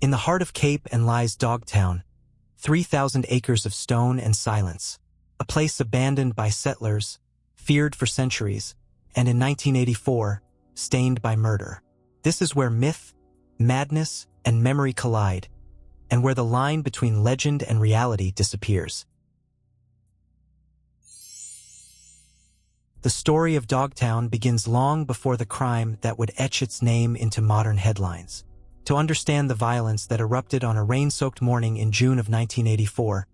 In the heart of Cape and lies Dogtown, 3,000 acres of stone and silence, a place abandoned by settlers, feared for centuries, and in 1984, stained by murder. This is where myth, madness, and memory collide, and where the line between legend and reality disappears. The story of Dogtown begins long before the crime that would etch its name into modern headlines. To understand the violence that erupted on a rain-soaked morning in June of 1984,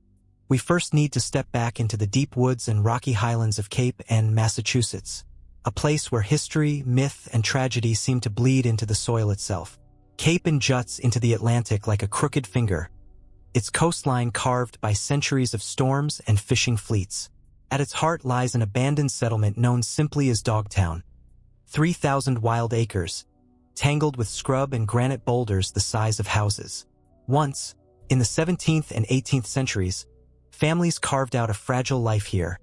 we first need to step back into the deep woods and rocky highlands of Cape and Massachusetts, a place where history, myth, and tragedy seem to bleed into the soil itself. Cape juts into the Atlantic like a crooked finger, its coastline carved by centuries of storms and fishing fleets. At its heart lies an abandoned settlement known simply as Dogtown. 3,000 wild acres, tangled with scrub and granite boulders the size of houses. Once, in the 17th and 18th centuries, families carved out a fragile life here,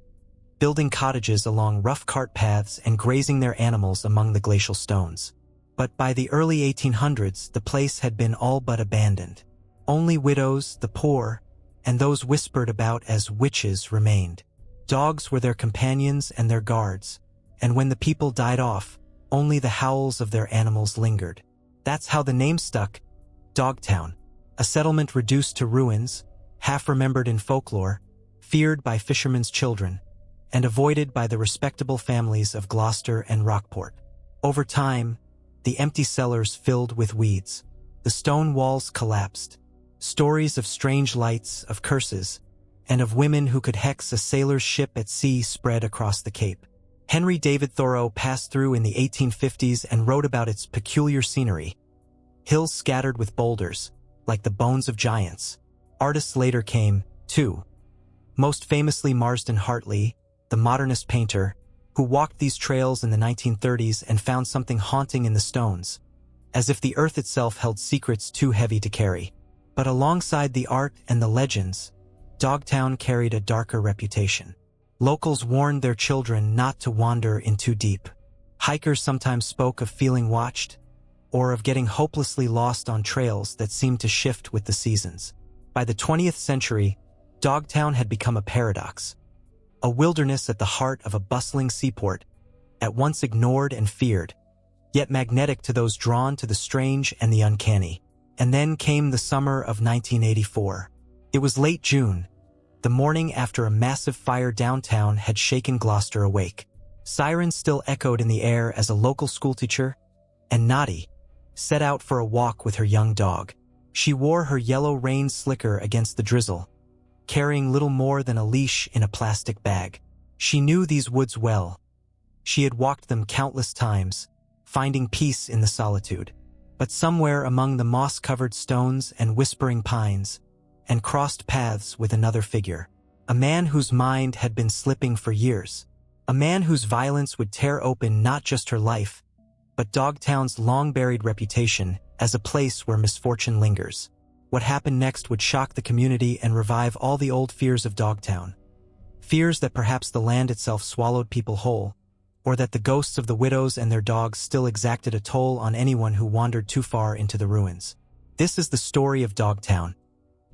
building cottages along rough cart paths and grazing their animals among the glacial stones. But by the early 1800s, the place had been all but abandoned. Only widows, the poor, and those whispered about as witches remained. Dogs were their companions and their guards, and when the people died off, only the howls of their animals lingered. That's how the name stuck, Dogtown, a settlement reduced to ruins, half-remembered in folklore, feared by fishermen's children, and avoided by the respectable families of Gloucester and Rockport. Over time, the empty cellars filled with weeds. The stone walls collapsed. Stories of strange lights, of curses, and of women who could hex a sailor's ship at sea spread across the Cape. Henry David Thoreau passed through in the 1850s and wrote about its peculiar scenery. Hills scattered with boulders, like the bones of giants. Artists later came, too. Most famously Marsden Hartley, the modernist painter, who walked these trails in the 1930s and found something haunting in the stones, as if the earth itself held secrets too heavy to carry. But alongside the art and the legends, Dogtown carried a darker reputation. Locals warned their children not to wander in too deep. Hikers sometimes spoke of feeling watched, or of getting hopelessly lost on trails that seemed to shift with the seasons. By the 20th century, Dogtown had become a paradox, a wilderness at the heart of a bustling seaport, at once ignored and feared, yet magnetic to those drawn to the strange and the uncanny. And then came the summer of 1984. It was late June, the morning after a massive fire downtown had shaken Gloucester awake. Sirens still echoed in the air as a local schoolteacher, Anne Natti, set out for a walk with her young dog. She wore her yellow rain slicker against the drizzle, carrying little more than a leash in a plastic bag. She knew these woods well. She had walked them countless times, finding peace in the solitude. But somewhere among the moss-covered stones and whispering pines, and crossed paths with another figure, a man whose mind had been slipping for years, a man whose violence would tear open not just her life, but Dogtown's long-buried reputation as a place where misfortune lingers. What happened next would shock the community and revive all the old fears of Dogtown. Fears that perhaps the land itself swallowed people whole, or that the ghosts of the widows and their dogs still exacted a toll on anyone who wandered too far into the ruins. This is the story of Dogtown,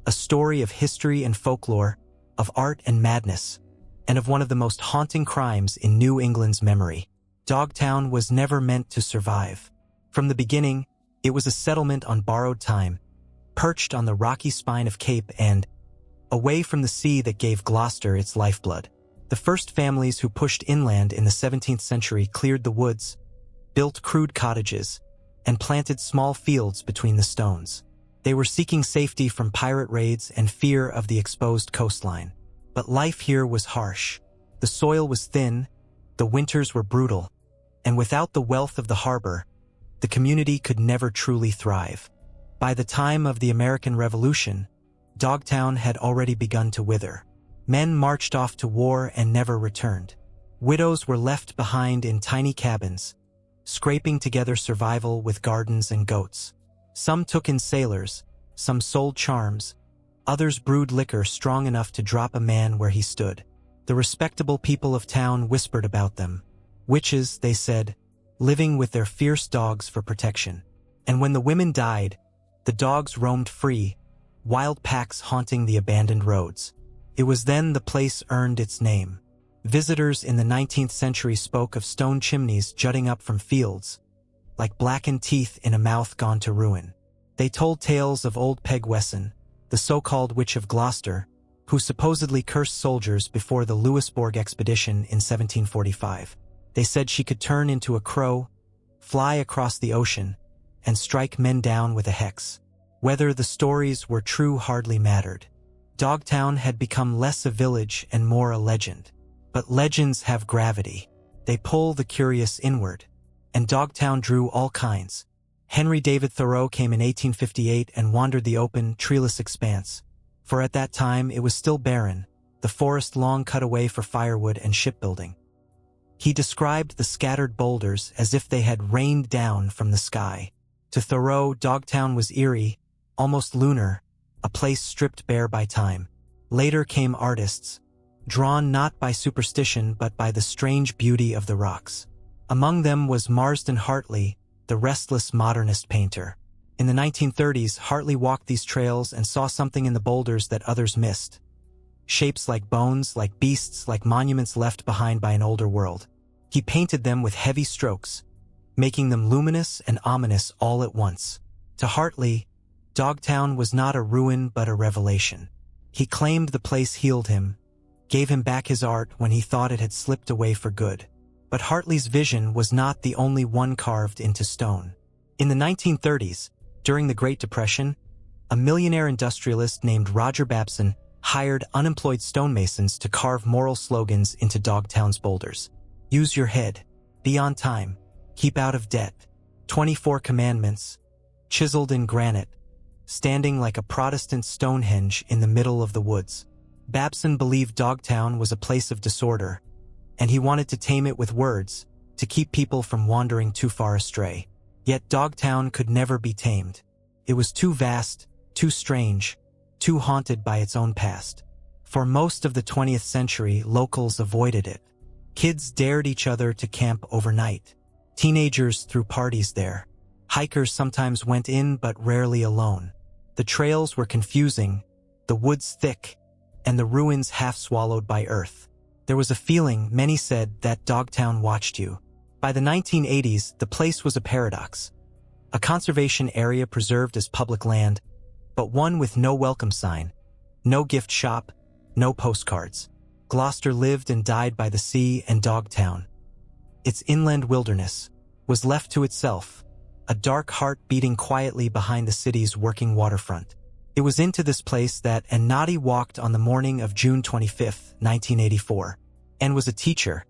a story of history and folklore, of art and madness, and of one of the most haunting crimes in New England's memory. Dogtown was never meant to survive. From the beginning, it was a settlement on borrowed time, perched on the rocky spine of Cape and away from the sea that gave Gloucester its lifeblood. The first families who pushed inland in the 17th century cleared the woods, built crude cottages, and planted small fields between the stones. They were seeking safety from pirate raids and fear of the exposed coastline. But life here was harsh. The soil was thin, the winters were brutal, and without the wealth of the harbor, the community could never truly thrive. By the time of the American Revolution, Dogtown had already begun to wither. Men marched off to war and never returned. Widows were left behind in tiny cabins, scraping together survival with gardens and goats. Some took in sailors, some sold charms, others brewed liquor strong enough to drop a man where he stood. The respectable people of town whispered about them. Witches, they said, living with their fierce dogs for protection. And when the women died, The dogs roamed free, wild packs haunting the abandoned roads. It was then the place earned its name. Visitors in the 19th century spoke of stone chimneys jutting up from fields, like blackened teeth in a mouth gone to ruin. They told tales of old Peg Wesson, the so-called Witch of Gloucester, who supposedly cursed soldiers before the Louisbourg expedition in 1745. They said she could turn into a crow, fly across the ocean, and strike men down with a hex. Whether the stories were true hardly mattered. Dogtown had become less a village and more a legend. But legends have gravity. They pull the curious inward. And Dogtown drew all kinds. Henry David Thoreau came in 1858 and wandered the open, treeless expanse. For at that time it was still barren, the forest long cut away for firewood and shipbuilding. He described the scattered boulders as if they had rained down from the sky. To Thoreau, Dogtown was eerie, almost lunar, a place stripped bare by time. Later came artists, drawn not by superstition but by the strange beauty of the rocks. Among them was Marsden Hartley, the restless modernist painter. In the 1930s, Hartley walked these trails and saw something in the boulders that others missed. Shapes like bones, like beasts, like monuments left behind by an older world. He painted them with heavy strokes, making them luminous and ominous all at once. To Hartley, Dogtown was not a ruin but a revelation. He claimed the place healed him, gave him back his art when he thought it had slipped away for good. But Hartley's vision was not the only one carved into stone. In the 1930s, during the Great Depression, a millionaire industrialist named Roger Babson hired unemployed stonemasons to carve moral slogans into Dogtown's boulders. Use your head, be on time, keep out of debt, 24 commandments, chiseled in granite, standing like a Protestant Stonehenge in the middle of the woods. Babson believed Dogtown was a place of disorder, and he wanted to tame it with words, to keep people from wandering too far astray. Yet Dogtown could never be tamed. It was too vast, too strange, too haunted by its own past. For most of the 20th century, locals avoided it. Kids dared each other to camp overnight. Teenagers threw parties there. Hikers sometimes went in but rarely alone. The trails were confusing, the woods thick, and the ruins half swallowed by earth. There was a feeling, many said, that Dogtown watched you. By the 1980s, the place was a paradox. A conservation area preserved as public land, but one with no welcome sign, no gift shop, no postcards. Gloucester lived and died by the sea, and Dogtown, its inland wilderness, was left to itself, a dark heart beating quietly behind the city's working waterfront. It was into this place that Anne Natti walked on the morning of June 25, 1984. Anne was a teacher,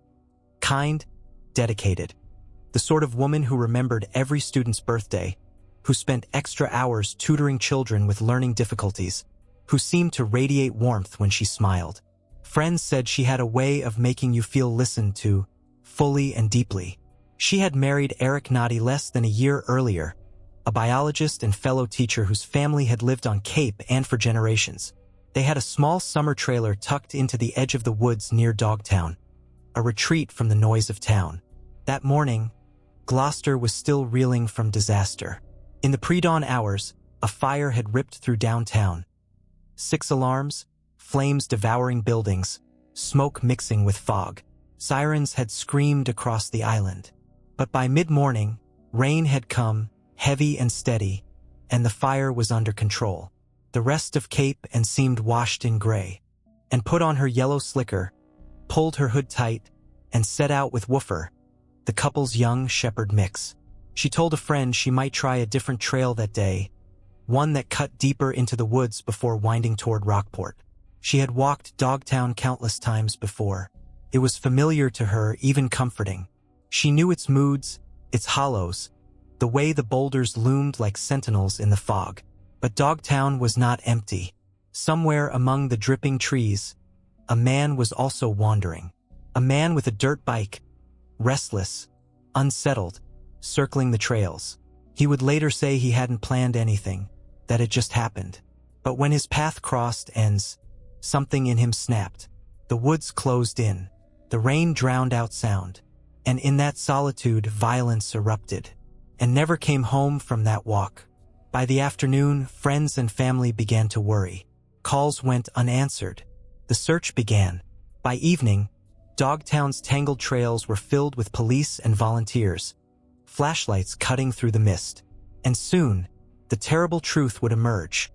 kind, dedicated, the sort of woman who remembered every student's birthday, who spent extra hours tutoring children with learning difficulties, who seemed to radiate warmth when she smiled. Friends said she had a way of making you feel listened to, fully and deeply. She had married Anne Natti less than a year earlier, a biologist and fellow teacher whose family had lived on Cape Ann for generations. They had a small summer trailer tucked into the edge of the woods near Dogtown, a retreat from the noise of town. That morning, Gloucester was still reeling from disaster. In the pre-dawn hours, a fire had ripped through downtown. 6 alarms, flames devouring buildings, smoke mixing with fog. Sirens had screamed across the island. But by mid-morning, rain had come, heavy and steady, and the fire was under control. The rest of Cape Ann seemed washed in gray. And put on her yellow slicker, pulled her hood tight, and set out with Woofer, the couple's young shepherd mix. She told a friend she might try a different trail that day, one that cut deeper into the woods before winding toward Rockport. She had walked Dogtown countless times before. It was familiar to her, even comforting. She knew its moods, its hollows, the way the boulders loomed like sentinels in the fog. But Dogtown was not empty. Somewhere among the dripping trees, a man was also wandering. A man with a dirt bike, restless, unsettled, circling the trails. He would later say he hadn't planned anything, that it just happened. But when his path crossed Anne's, something in him snapped. The woods closed in. The rain drowned out sound. And in that solitude, violence erupted. And never came home from that walk. By the afternoon, friends and family began to worry. Calls went unanswered. The search began. By evening, Dogtown's tangled trails were filled with police and volunteers, flashlights cutting through the mist. And soon, the terrible truth would emerge.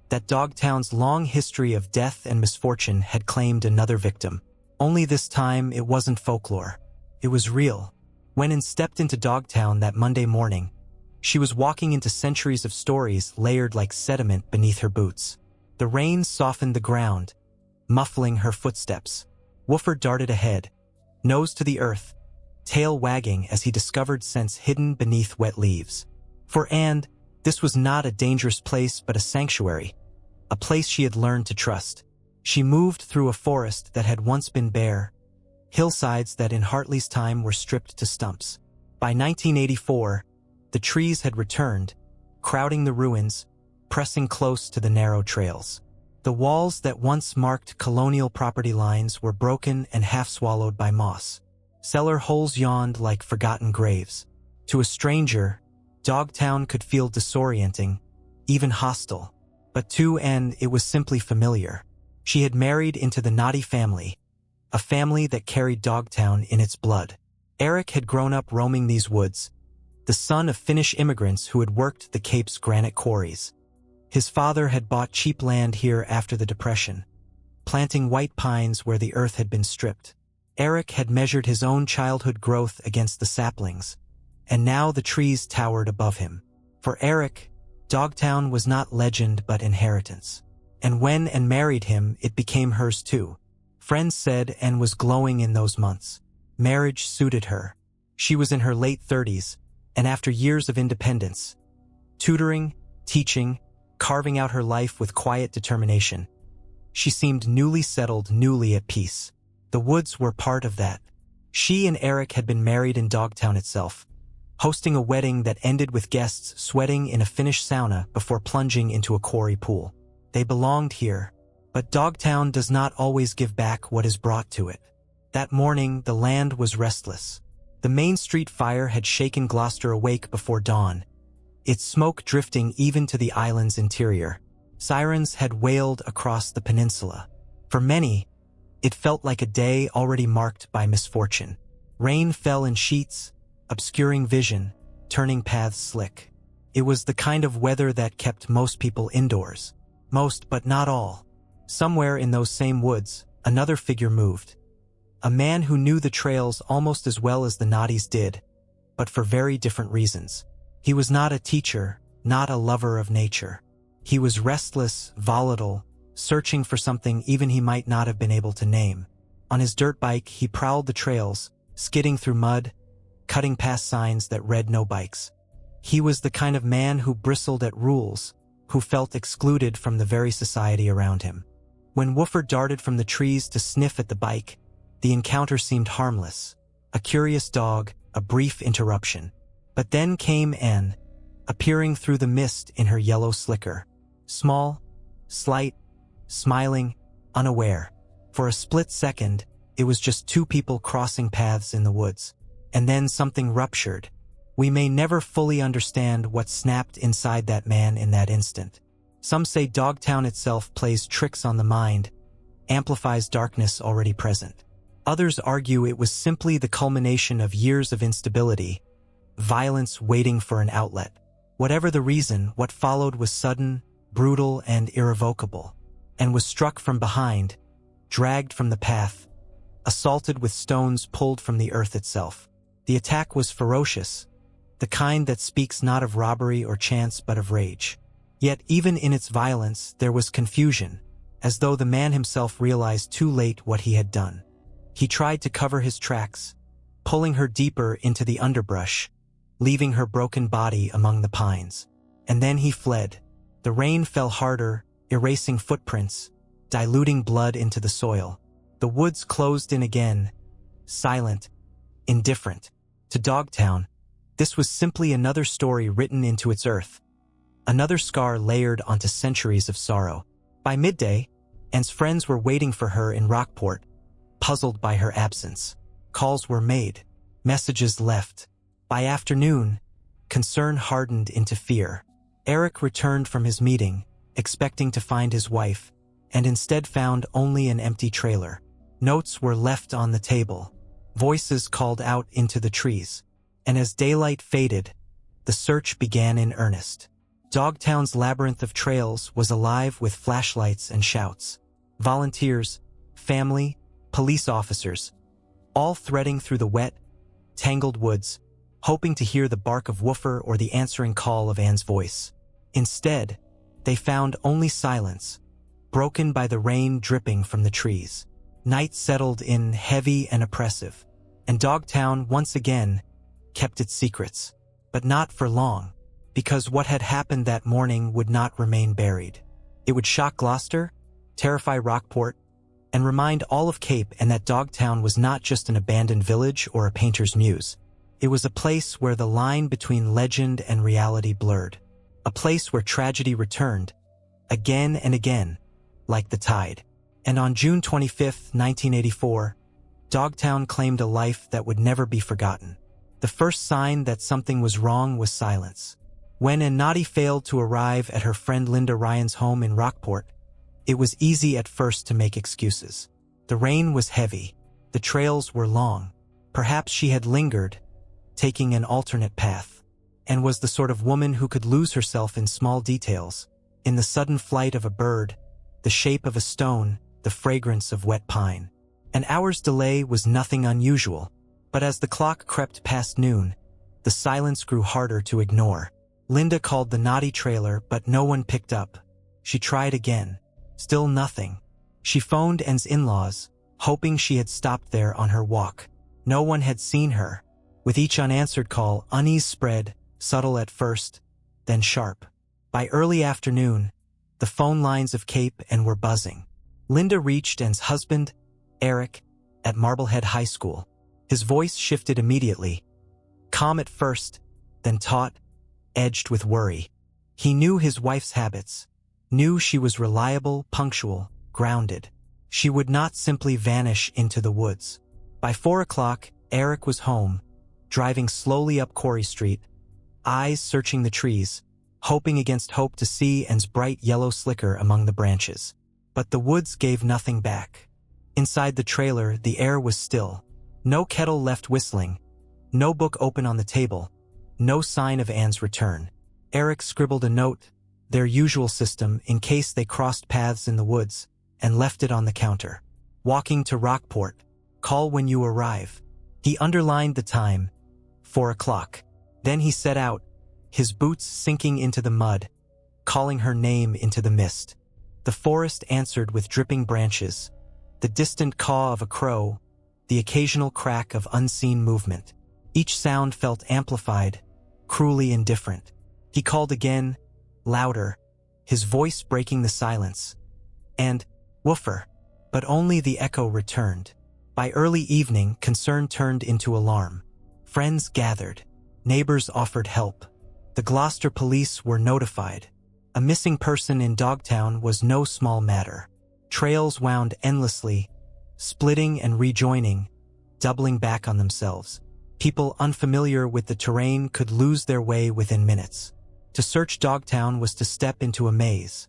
That Dogtown's long history of death and misfortune had claimed another victim. Only this time, it wasn't folklore. It was real. When Anne stepped into Dogtown that Monday morning, she was walking into centuries of stories layered like sediment beneath her boots. The rain softened the ground, muffling her footsteps. Woofer darted ahead, nose to the earth, tail wagging as he discovered scents hidden beneath wet leaves. For Anne, this was not a dangerous place but a sanctuary, a place she had learned to trust. She moved through a forest that had once been bare, hillsides that in Hartley's time were stripped to stumps. By 1984, the trees had returned, crowding the ruins, pressing close to the narrow trails. The walls that once marked colonial property lines were broken and half-swallowed by moss. Cellar holes yawned like forgotten graves. To a stranger, Dogtown could feel disorienting, even hostile. But to Anne, it was simply familiar. She had married into the Natti family, a family that carried Dogtown in its blood. Eric had grown up roaming these woods, the son of Finnish immigrants who had worked the Cape's granite quarries. His father had bought cheap land here after the Depression, planting white pines where the earth had been stripped. Eric had measured his own childhood growth against the saplings, and now the trees towered above him. For Eric, Dogtown was not legend but inheritance. And when Anne married him, it became hers too. Friends said Anne was glowing in those months. Marriage suited her. She was in her late 30s, and after years of independence, tutoring, teaching, carving out her life with quiet determination, she seemed newly settled, newly at peace. The woods were part of that. She and Eric had been married in Dogtown itself, hosting a wedding that ended with guests sweating in a Finnish sauna before plunging into a quarry pool. They belonged here, but Dogtown does not always give back what is brought to it. That morning, the land was restless. The Main Street fire had shaken Gloucester awake before dawn, its smoke drifting even to the island's interior. Sirens had wailed across the peninsula. For many, it felt like a day already marked by misfortune. Rain fell in sheets, obscuring vision, turning paths slick. It was the kind of weather that kept most people indoors. Most, but not all. Somewhere in those same woods, another figure moved. A man who knew the trails almost as well as the Nattis did, but for very different reasons. He was not a teacher, not a lover of nature. He was restless, volatile, searching for something even he might not have been able to name. On his dirt bike, he prowled the trails, skidding through mud, cutting past signs that read no bikes. He was the kind of man who bristled at rules, who felt excluded from the very society around him. When Woofer darted from the trees to sniff at the bike, the encounter seemed harmless. A curious dog, a brief interruption. But then came Anne, appearing through the mist in her yellow slicker. Small, slight, smiling, unaware. For a split second, it was just two people crossing paths in the woods. And then something ruptured. We may never fully understand what snapped inside that man in that instant. Some say Dogtown itself plays tricks on the mind, amplifies darkness already present. Others argue it was simply the culmination of years of instability, violence waiting for an outlet. Whatever the reason, what followed was sudden, brutal, and irrevocable, and was struck from behind, dragged from the path, assaulted with stones pulled from the earth itself. The attack was ferocious, the kind that speaks not of robbery or chance but of rage. Yet even in its violence there was confusion, as though the man himself realized too late what he had done. He tried to cover his tracks, pulling her deeper into the underbrush, leaving her broken body among the pines. And then he fled. The rain fell harder, erasing footprints, diluting blood into the soil. The woods closed in again, silent, indifferent. To Dogtown, this was simply another story written into its earth, another scar layered onto centuries of sorrow. By midday, Anne's friends were waiting for her in Rockport, puzzled by her absence. Calls were made, messages left. By afternoon, concern hardened into fear. Eric returned from his meeting, expecting to find his wife, and instead found only an empty trailer. Notes were left on the table. Voices called out into the trees. And as daylight faded, the search began in earnest. Dogtown's labyrinth of trails was alive with flashlights and shouts. Volunteers, family, police officers, all threading through the wet, tangled woods, hoping to hear the bark of Woofer or the answering call of Anne's voice. Instead, they found only silence, broken by the rain dripping from the trees. Night settled in heavy and oppressive, and Dogtown once again kept its secrets. But not for long, because what had happened that morning would not remain buried. It would shock Gloucester, terrify Rockport, and remind all of Cape and that Dogtown was not just an abandoned village or a painter's muse. It was a place where the line between legend and reality blurred. A place where tragedy returned, again and again, like the tide. And on June 25, 1984, Dogtown claimed a life that would never be forgotten. The first sign that something was wrong was silence. When Anne Natti failed to arrive at her friend Linda Ryan's home in Rockport, it was easy at first to make excuses. The rain was heavy. The trails were long. Perhaps she had lingered, taking an alternate path, and was the sort of woman who could lose herself in small details, in the sudden flight of a bird, the shape of a stone, the fragrance of wet pine. An hour's delay was nothing unusual, but as the clock crept past noon, the silence grew harder to ignore. Linda called the Natti trailer, but no one picked up. She tried again. Still nothing. She phoned Anne's in-laws, hoping she had stopped there on her walk. No one had seen her. With each unanswered call, unease spread, subtle at first, then sharp. By early afternoon, the phone lines of Cape and were buzzing. Linda reached Anne's husband, Eric, at Marblehead High School. His voice shifted immediately. Calm at first, then taut, edged with worry. He knew his wife's habits, knew she was reliable, punctual, grounded. She would not simply vanish into the woods. By 4 o'clock, Eric was home, driving slowly up Quarry Street, eyes searching the trees, hoping against hope to see Anne's bright yellow slicker among the branches. But the woods gave nothing back. Inside the trailer, the air was still. No kettle left whistling, no book open on the table, no sign of Anne's return. Eric scribbled a note, their usual system in case they crossed paths in the woods, and left it on the counter. Walking to Rockport. Call when you arrive. He underlined the time, 4 o'clock. Then he set out, his boots sinking into the mud, calling her name into the mist. The forest answered with dripping branches, the distant caw of a crow, the occasional crack of unseen movement. Each sound felt amplified, cruelly indifferent. He called again, louder, his voice breaking the silence. And, woofer. But only the echo returned. By early evening, concern turned into alarm. Friends gathered. Neighbors offered help. The Gloucester police were notified. A missing person in Dogtown was no small matter. Trails wound endlessly, splitting and rejoining, doubling back on themselves. People unfamiliar with the terrain could lose their way within minutes. To search Dogtown was to step into a maze,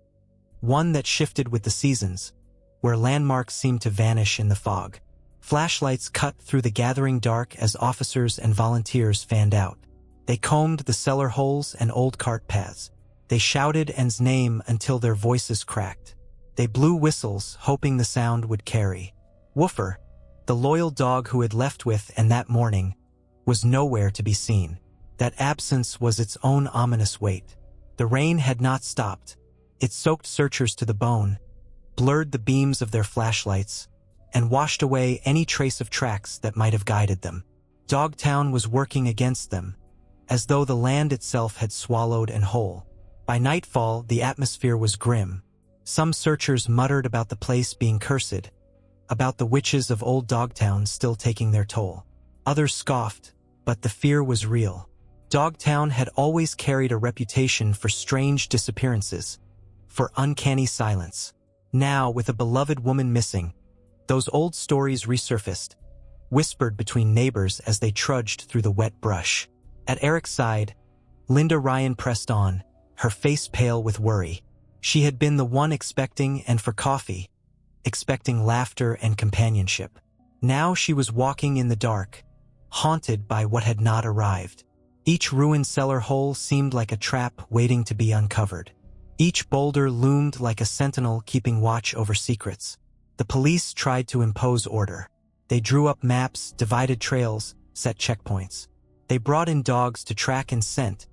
one that shifted with the seasons, where landmarks seemed to vanish in the fog. Flashlights cut through the gathering dark as officers and volunteers fanned out. They combed the cellar holes and old cart paths. They shouted Anne's name until their voices cracked. They blew whistles, hoping the sound would carry. Woofer, the loyal dog who had left with Anne that morning, was nowhere to be seen. That absence was its own ominous weight. The rain had not stopped. It soaked searchers to the bone, blurred the beams of their flashlights, and washed away any trace of tracks that might have guided them. Dogtown was working against them, as though the land itself had swallowed and whole. By nightfall, the atmosphere was grim. Some searchers muttered about the place being cursed, about the witches of old Dogtown still taking their toll. Others scoffed, but the fear was real. Dogtown had always carried a reputation for strange disappearances, for uncanny silence. Now, with a beloved woman missing, those old stories resurfaced, whispered between neighbors as they trudged through the wet brush. At Eric's side, Linda Ryan pressed on, her face pale with worry. She had been the one expecting and for coffee, expecting laughter and companionship. Now she was walking in the dark, haunted by what had not arrived. Each ruined cellar hole seemed like a trap waiting to be uncovered. Each boulder loomed like a sentinel keeping watch over secrets. The police tried to impose order. They drew up maps, divided trails, set checkpoints. They brought in dogs to track and scent,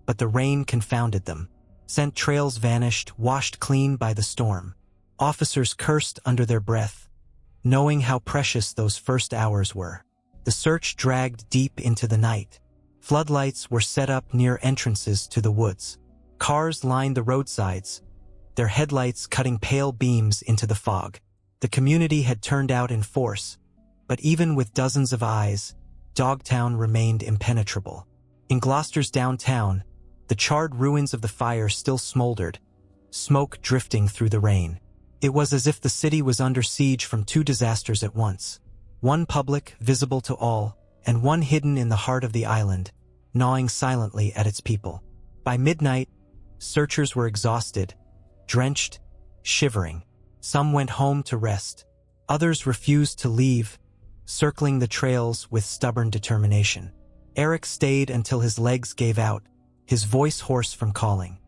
but the rain confounded them. Scent trails vanished, washed clean by the storm. Officers cursed under their breath, knowing how precious those first hours were. The search dragged deep into the night. Floodlights were set up near entrances to the woods. Cars lined the roadsides, their headlights cutting pale beams into the fog. The community had turned out in force, but even with dozens of eyes, Dogtown remained impenetrable. In Gloucester's downtown, the charred ruins of the fire still smoldered, smoke drifting through the rain. It was as if the city was under siege from two disasters at once. One public, visible to all, and one hidden in the heart of the island, gnawing silently at its people. By midnight, searchers were exhausted, drenched, shivering. Some went home to rest. Others refused to leave, circling the trails with stubborn determination. Eric stayed until his legs gave out, his voice hoarse from calling.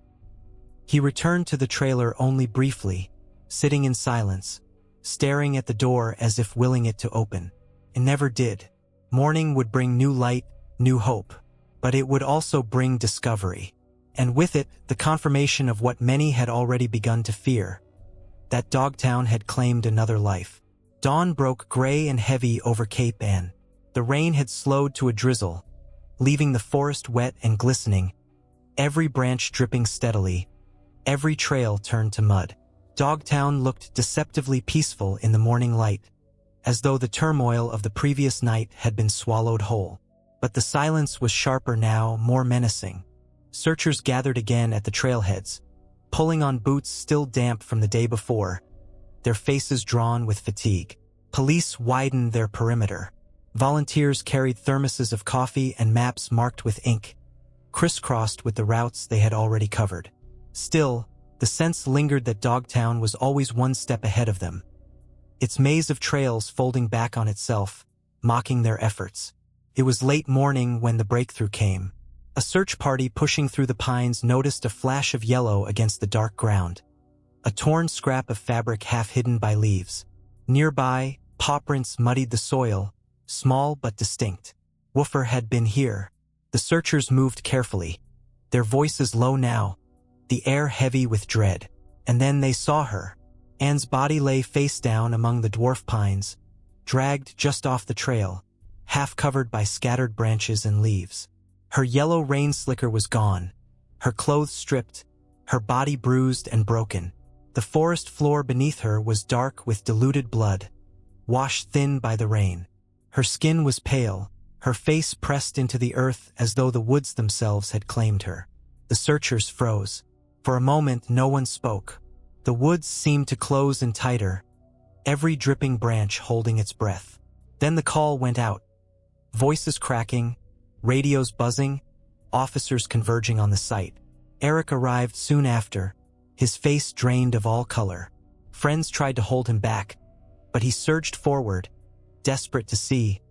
He returned to the trailer only briefly, sitting in silence, staring at the door as if willing it to open. It never did. Morning would bring new light, new hope, but it would also bring discovery. And with it, the confirmation of what many had already begun to fear, that Dogtown had claimed another life. Dawn broke gray and heavy over Cape Ann. The rain had slowed to a drizzle, leaving the forest wet and glistening, every branch dripping steadily, every trail turned to mud. Dogtown looked deceptively peaceful in the morning light, as though the turmoil of the previous night had been swallowed whole. But the silence was sharper now, more menacing. Searchers gathered again at the trailheads, pulling on boots still damp from the day before, their faces drawn with fatigue. Police widened their perimeter. Volunteers carried thermoses of coffee and maps marked with ink, crisscrossed with the routes they had already covered. Still, the sense lingered that Dogtown was always one step ahead of them, its maze of trails folding back on itself, mocking their efforts. It was late morning when the breakthrough came. A search party pushing through the pines noticed a flash of yellow against the dark ground, a torn scrap of fabric half hidden by leaves. Nearby, paw prints muddied the soil, small but distinct. Woofer had been here. The searchers moved carefully, their voices low now, the air heavy with dread. And then they saw her. Anne's body lay face down among the dwarf pines, dragged just off the trail, half covered by scattered branches and leaves. Her yellow rain slicker was gone, her clothes stripped, her body bruised and broken. The forest floor beneath her was dark with diluted blood, washed thin by the rain. Her skin was pale, her face pressed into the earth as though the woods themselves had claimed her. The searchers froze. For a moment, no one spoke. The woods seemed to close in tighter, every dripping branch holding its breath. Then the call went out. Voices cracking, radios buzzing, officers converging on the site. Eric arrived soon after, his face drained of all color. Friends tried to hold him back, but he surged forward, desperate to see,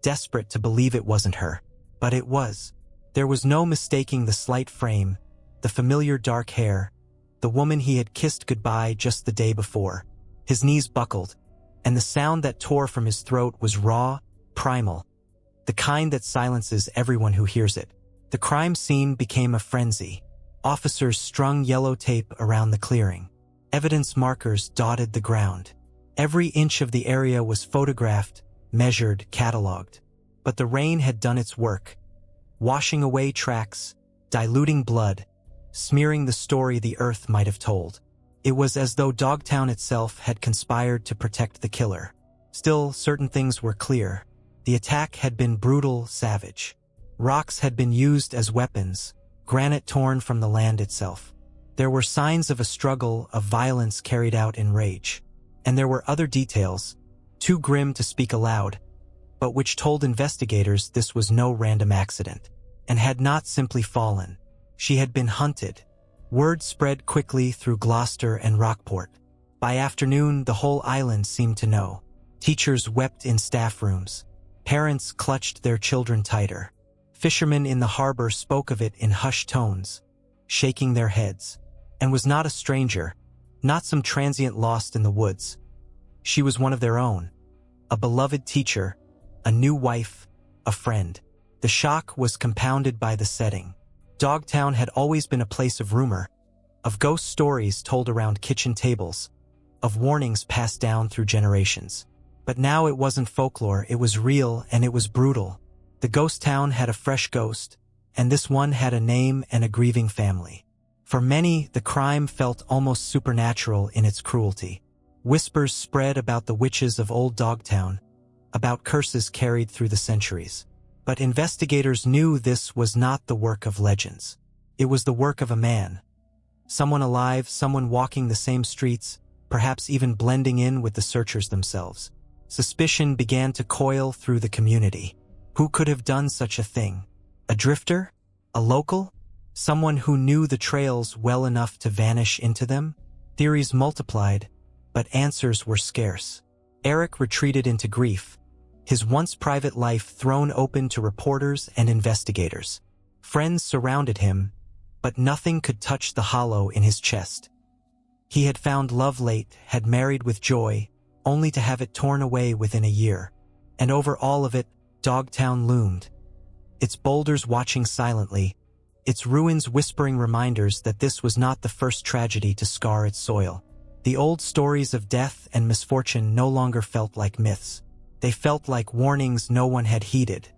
desperate to believe it wasn't her. But it was. There was no mistaking the slight frame, the familiar dark hair, the woman he had kissed goodbye just the day before. His knees buckled, and the sound that tore from his throat was raw, primal, the kind that silences everyone who hears it. The crime scene became a frenzy. Officers strung yellow tape around the clearing. Evidence markers dotted the ground. Every inch of the area was photographed, measured, catalogued. But the rain had done its work, washing away tracks, diluting blood, smearing the story the earth might have told. It was as though Dogtown itself had conspired to protect the killer. Still, certain things were clear. The attack had been brutal, savage. Rocks had been used as weapons, granite torn from the land itself. There were signs of a struggle, of violence carried out in rage. And there were other details, too grim to speak aloud, but which told investigators this was no random accident, and had not simply fallen. She had been hunted, Word spread quickly through Gloucester and Rockport. By afternoon, the whole island seemed to know. Teachers wept in staff rooms. Parents clutched their children tighter. Fishermen in the harbor spoke of it in hushed tones, shaking their heads. And was not a stranger, not some transient lost in the woods. She was one of their own. A beloved teacher, a new wife, a friend. The shock was compounded by the setting. Dogtown had always been a place of rumor, of ghost stories told around kitchen tables, of warnings passed down through generations. But now it wasn't folklore, it was real and it was brutal. The ghost town had a fresh ghost, and this one had a name and a grieving family. For many, the crime felt almost supernatural in its cruelty. Whispers spread about the witches of old Dogtown, about curses carried through the centuries. But investigators knew this was not the work of legends. It was the work of a man. Someone alive, someone walking the same streets, perhaps even blending in with the searchers themselves. Suspicion began to coil through the community. Who could have done such a thing? A drifter? A local? Someone who knew the trails well enough to vanish into them? Theories multiplied, but answers were scarce. Eric retreated into grief, his once private life thrown open to reporters and investigators. Friends surrounded him, but nothing could touch the hollow in his chest. He had found love late, had married with joy, only to have it torn away within a year. And over all of it, Dogtown loomed. Its boulders watching silently, its ruins whispering reminders that this was not the first tragedy to scar its soil. The old stories of death and misfortune no longer felt like myths. They felt like warnings no one had heeded.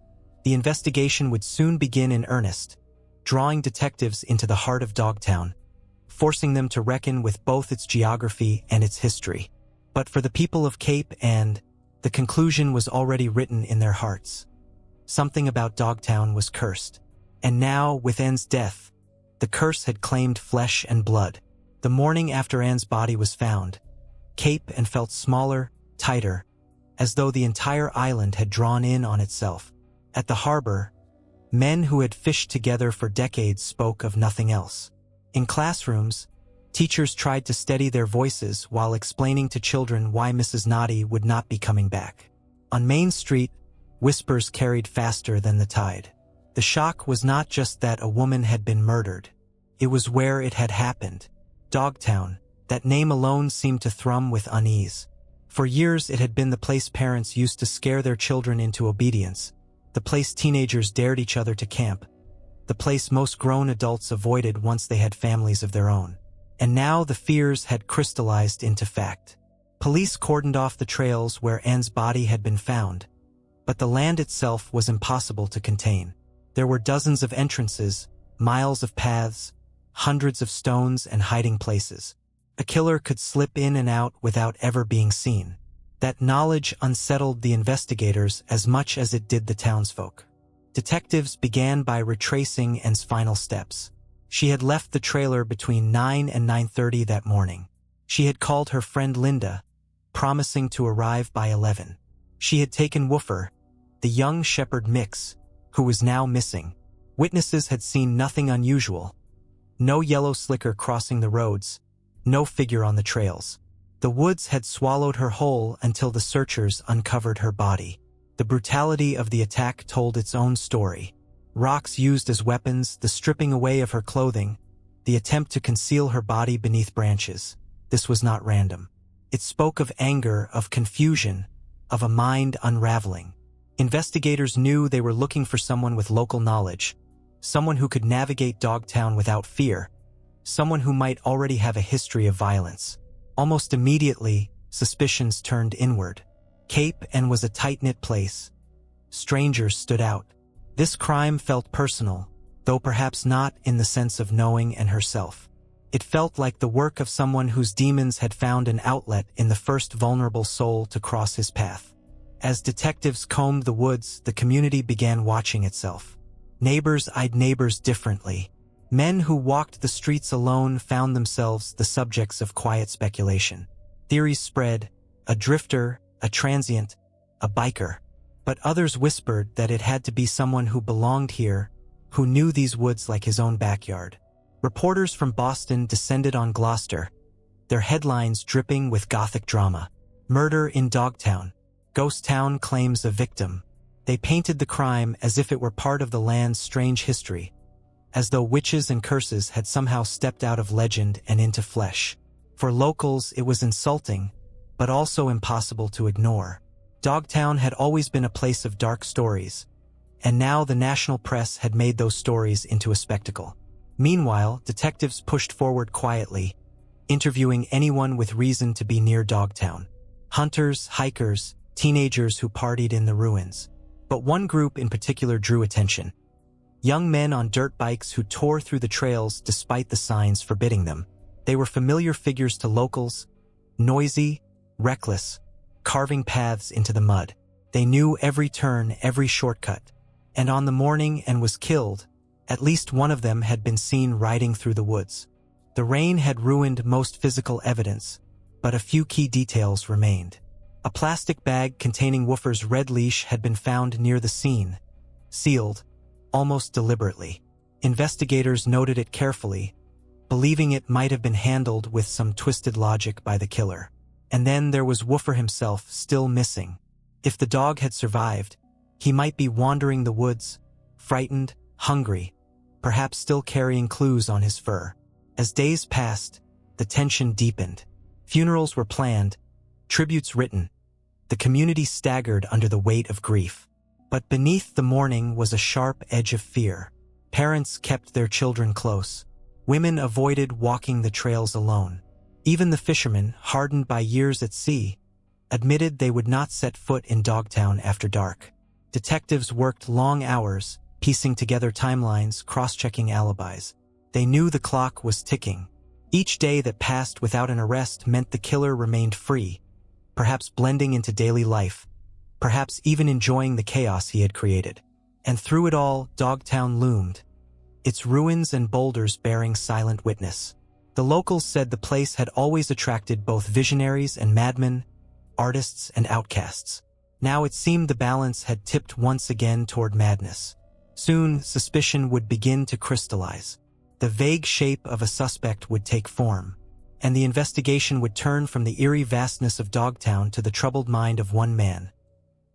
The investigation would soon begin in earnest, drawing detectives into the heart of Dogtown, forcing them to reckon with both its geography and its history. But for the people of Cape and the conclusion was already written in their hearts. Something about Dogtown was cursed. And now, with Anne's death, the curse had claimed flesh and blood. The morning after Anne's body was found, Cape and felt smaller, tighter, as though the entire island had drawn in on itself. At the harbor, men who had fished together for decades spoke of nothing else. In classrooms, teachers tried to steady their voices while explaining to children why Mrs. Natti would not be coming back. On Main Street, whispers carried faster than the tide. The shock was not just that a woman had been murdered. It was where it had happened. Dogtown, that name alone seemed to thrum with unease. For years it had been the place parents used to scare their children into obedience, the place teenagers dared each other to camp, the place most grown adults avoided once they had families of their own. And now the fears had crystallized into fact. Police cordoned off the trails where Anne's body had been found, but the land itself was impossible to contain. There were dozens of entrances, miles of paths, hundreds of stones and hiding places. A killer could slip in and out without ever being seen. That knowledge unsettled the investigators as much as it did the townsfolk. Detectives began by retracing Anne's final steps. She had left the trailer between 9 and 9:30 that morning. She had called her friend Linda, promising to arrive by 11. She had taken Woofer, the young shepherd mix, who was now missing. Witnesses had seen nothing unusual. No yellow slicker crossing the roads, no figure on the trails. The woods had swallowed her whole until the searchers uncovered her body. The brutality of the attack told its own story. Rocks used as weapons, the stripping away of her clothing, the attempt to conceal her body beneath branches. This was not random. It spoke of anger, of confusion, of a mind unraveling. Investigators knew they were looking for someone with local knowledge, someone who could navigate Dogtown without fear, someone who might already have a history of violence. Almost immediately, suspicions turned inward. Cape and was a tight-knit place. Strangers stood out. This crime felt personal, though perhaps not in the sense of knowing and herself. It felt like the work of someone whose demons had found an outlet in the first vulnerable soul to cross his path. As detectives combed the woods, the community began watching itself. Neighbors eyed neighbors differently. Men who walked the streets alone found themselves the subjects of quiet speculation. Theories spread, a drifter, a transient, a biker. But others whispered that it had to be someone who belonged here, who knew these woods like his own backyard. Reporters from Boston descended on Gloucester, their headlines dripping with Gothic drama. Murder in Dogtown. Ghost town claims a victim. They painted the crime as if it were part of the land's strange history, as though witches and curses had somehow stepped out of legend and into flesh. For locals, it was insulting, but also impossible to ignore. Dogtown had always been a place of dark stories, and now the national press had made those stories into a spectacle. Meanwhile, detectives pushed forward quietly, interviewing anyone with reason to be near Dogtown. Hunters, hikers, teenagers who partied in the ruins. But one group in particular drew attention. Young men on dirt bikes who tore through the trails despite the signs forbidding them. They were familiar figures to locals, noisy, reckless, carving paths into the mud. They knew every turn, every shortcut. And on the morning Anne was killed, at least one of them had been seen riding through the woods. The rain had ruined most physical evidence, but a few key details remained. A plastic bag containing Woofer's red leash had been found near the scene, sealed, almost deliberately. Investigators noted it carefully, believing it might have been handled with some twisted logic by the killer. And then there was Woofer himself, still missing. If the dog had survived, he might be wandering the woods, frightened, hungry, perhaps still carrying clues on his fur. As days passed, the tension deepened. Funerals were planned, tributes written. The community staggered under the weight of grief. But beneath the mourning was a sharp edge of fear. Parents kept their children close. Women avoided walking the trails alone. Even the fishermen, hardened by years at sea, admitted they would not set foot in Dogtown after dark. Detectives worked long hours, piecing together timelines, cross-checking alibis. They knew the clock was ticking. Each day that passed without an arrest meant the killer remained free, perhaps blending into daily life, perhaps even enjoying the chaos he had created. And through it all, Dogtown loomed, its ruins and boulders bearing silent witness. The locals said the place had always attracted both visionaries and madmen, artists and outcasts. Now it seemed the balance had tipped once again toward madness. Soon, suspicion would begin to crystallize. The vague shape of a suspect would take form, and the investigation would turn from the eerie vastness of Dogtown to the troubled mind of one man.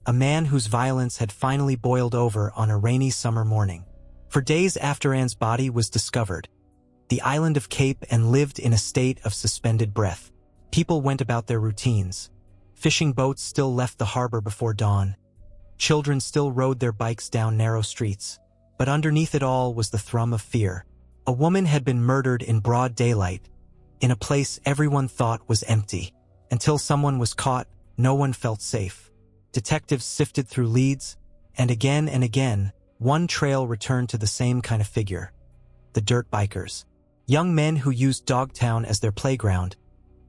A man whose violence had finally boiled over on a rainy summer morning. For days after Anne's body was discovered, the island of Cape Ann lived in a state of suspended breath. People went about their routines. Fishing boats still left the harbor before dawn. Children still rode their bikes down narrow streets. But underneath it all was the thrum of fear. A woman had been murdered in broad daylight, in a place everyone thought was empty. Until someone was caught, no one felt safe. Detectives sifted through leads, and again, one trail returned to the same kind of figure. The dirt bikers. Young men who used Dogtown as their playground,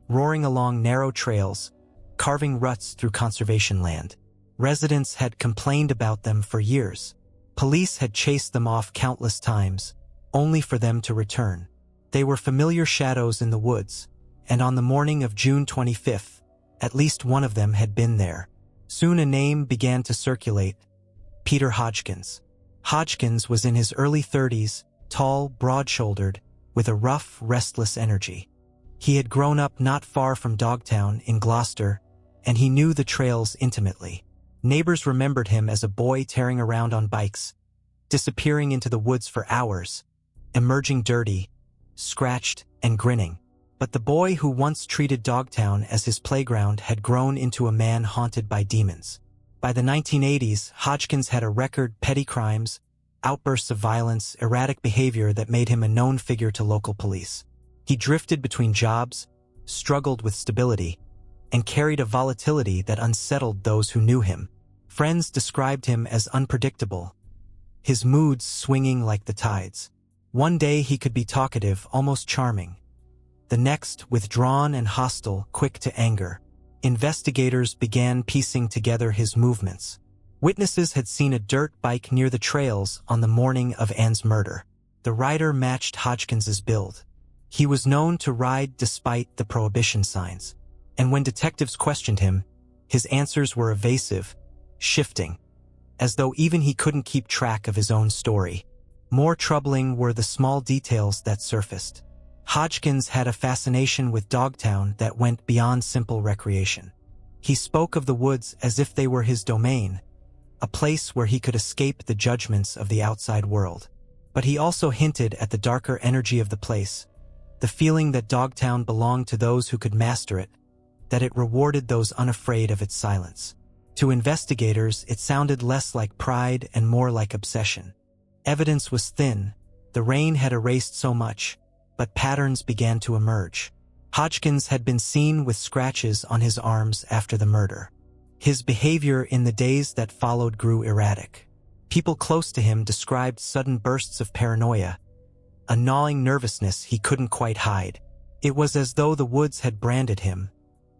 roaring along narrow trails, carving ruts through conservation land. Residents had complained about them for years. Police had chased them off countless times, only for them to return. They were familiar shadows in the woods, and on the morning of June 25th, at least one of them had been there. Soon a name began to circulate: Peter Hodgkins. Hodgkins was in his early 30s, tall, broad-shouldered, with a rough, restless energy. He had grown up not far from Dogtown in Gloucester, and he knew the trails intimately. Neighbors remembered him as a boy tearing around on bikes, disappearing into the woods for hours, emerging dirty, scratched, and grinning. But the boy who once treated Dogtown as his playground had grown into a man haunted by demons. By the 1980s, Hodgkins had a record: petty crimes, outbursts of violence, erratic behavior that made him a known figure to local police. He drifted between jobs, struggled with stability, and carried a volatility that unsettled those who knew him. Friends described him as unpredictable, his moods swinging like the tides. One day he could be talkative, almost charming. The next, withdrawn and hostile, quick to anger. Investigators began piecing together his movements. Witnesses had seen a dirt bike near the trails on the morning of Anne's murder. The rider matched Hodgkins's build. He was known to ride despite the prohibition signs. And when detectives questioned him, his answers were evasive, shifting, as though even he couldn't keep track of his own story. More troubling were the small details that surfaced. Hodgkins had a fascination with Dogtown that went beyond simple recreation. He spoke of the woods as if they were his domain, a place where he could escape the judgments of the outside world. But he also hinted at the darker energy of the place, the feeling that Dogtown belonged to those who could master it, that it rewarded those unafraid of its silence. To investigators, it sounded less like pride and more like obsession. Evidence was thin, the rain had erased so much, but patterns began to emerge. Hodgkins had been seen with scratches on his arms after the murder. His behavior in the days that followed grew erratic. People close to him described sudden bursts of paranoia, a gnawing nervousness he couldn't quite hide. It was as though the woods had branded him,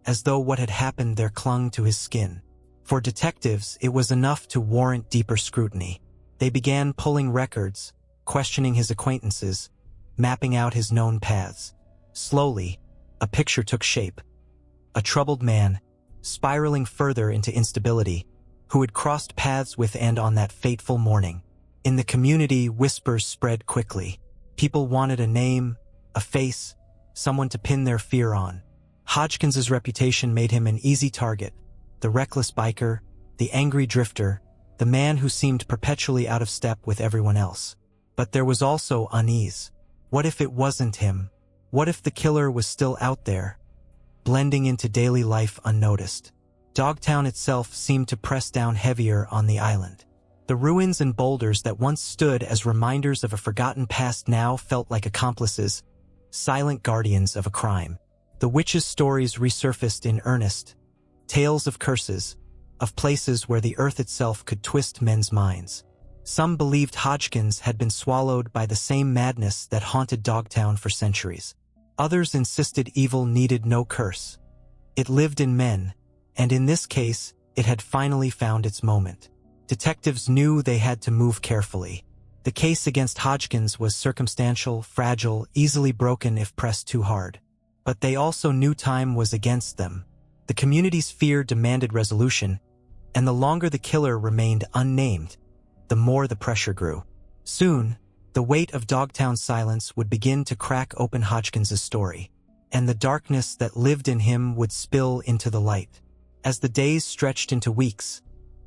as though what had happened there clung to his skin. For detectives, it was enough to warrant deeper scrutiny. They began pulling records, questioning his acquaintances, mapping out his known paths. Slowly, a picture took shape. A troubled man, spiraling further into instability, who had crossed paths with and on that fateful morning. In the community, whispers spread quickly. People wanted a name, a face, someone to pin their fear on. Hodgkins's reputation made him an easy target. The reckless biker, the angry drifter, the man who seemed perpetually out of step with everyone else. But there was also unease. What if it wasn't him? What if the killer was still out there, blending into daily life unnoticed? Dogtown itself seemed to press down heavier on the island. The ruins and boulders that once stood as reminders of a forgotten past now felt like accomplices, silent guardians of a crime. The witches' stories resurfaced in earnest, tales of curses, of places where the earth itself could twist men's minds. Some believed Hodgkins had been swallowed by the same madness that haunted Dogtown for centuries. Others insisted evil needed no curse. It lived in men, and in this case, it had finally found its moment. Detectives knew they had to move carefully. The case against Hodgkins was circumstantial, fragile, easily broken if pressed too hard. But they also knew time was against them. The community's fear demanded resolution, and the longer the killer remained unnamed, the more the pressure grew. Soon, the weight of Dogtown's silence would begin to crack open Hodgkins's story, and the darkness that lived in him would spill into the light. As the days stretched into weeks,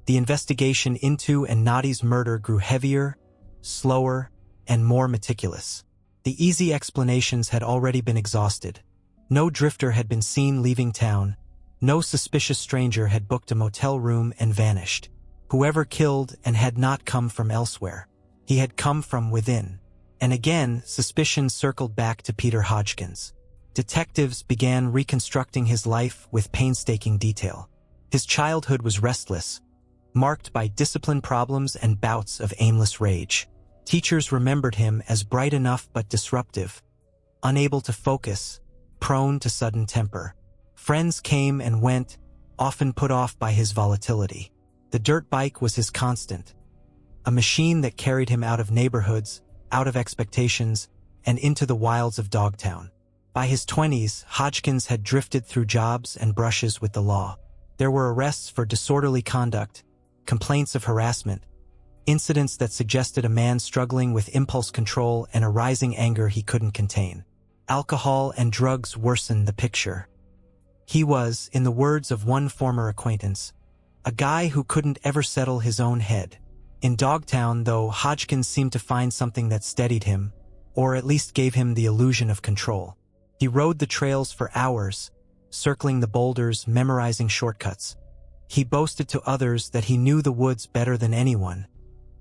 the investigation into Anne Natti's murder grew heavier, slower, and more meticulous. The easy explanations had already been exhausted. No drifter had been seen leaving town. No suspicious stranger had booked a motel room and vanished. Whoever killed and had not come from elsewhere. He had come from within. And again, suspicion circled back to Peter Hodgkins. Detectives began reconstructing his life with painstaking detail. His childhood was restless, marked by discipline problems and bouts of aimless rage. Teachers remembered him as bright enough but disruptive, unable to focus, prone to sudden temper. Friends came and went, often put off by his volatility. The dirt bike was his constant, a machine that carried him out of neighborhoods, out of expectations, and into the wilds of Dogtown. By his 20s, Hodgkins had drifted through jobs and brushes with the law. There were arrests for disorderly conduct, complaints of harassment, incidents that suggested a man struggling with impulse control and a rising anger he couldn't contain. Alcohol and drugs worsened the picture. He was, in the words of one former acquaintance, a guy who couldn't ever settle his own head. In Dogtown, though, Hodgkins seemed to find something that steadied him, or at least gave him the illusion of control. He rode the trails for hours, circling the boulders, memorizing shortcuts. He boasted to others that he knew the woods better than anyone,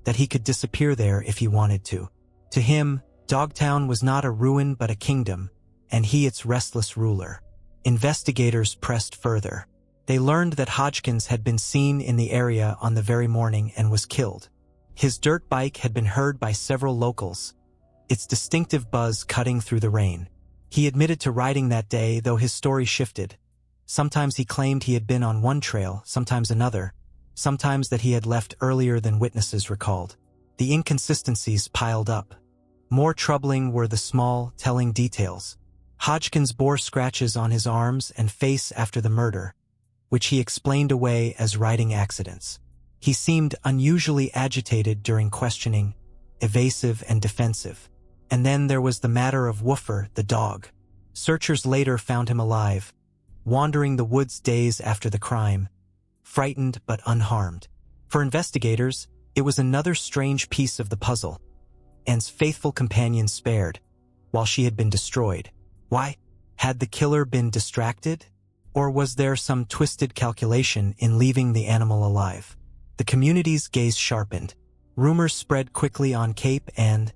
that he could disappear there if he wanted to. To him, Dogtown was not a ruin but a kingdom, and he its restless ruler. Investigators pressed further. They learned that Hodgkins had been seen in the area on the very morning and was killed. His dirt bike had been heard by several locals, its distinctive buzz cutting through the rain. He admitted to riding that day, though his story shifted. Sometimes he claimed he had been on one trail, sometimes another, sometimes that he had left earlier than witnesses recalled. The inconsistencies piled up. More troubling were the small, telling details. Hodgkins bore scratches on his arms and face after the murder, which he explained away as riding accidents. He seemed unusually agitated during questioning, evasive and defensive. And then there was the matter of Woofer, the dog. Searchers later found him alive, wandering the woods days after the crime, frightened but unharmed. For investigators, it was another strange piece of the puzzle. Anne's faithful companion spared, while she had been destroyed. Why? Had the killer been distracted? Or was there some twisted calculation in leaving the animal alive? The community's gaze sharpened. Rumors spread quickly on Cape and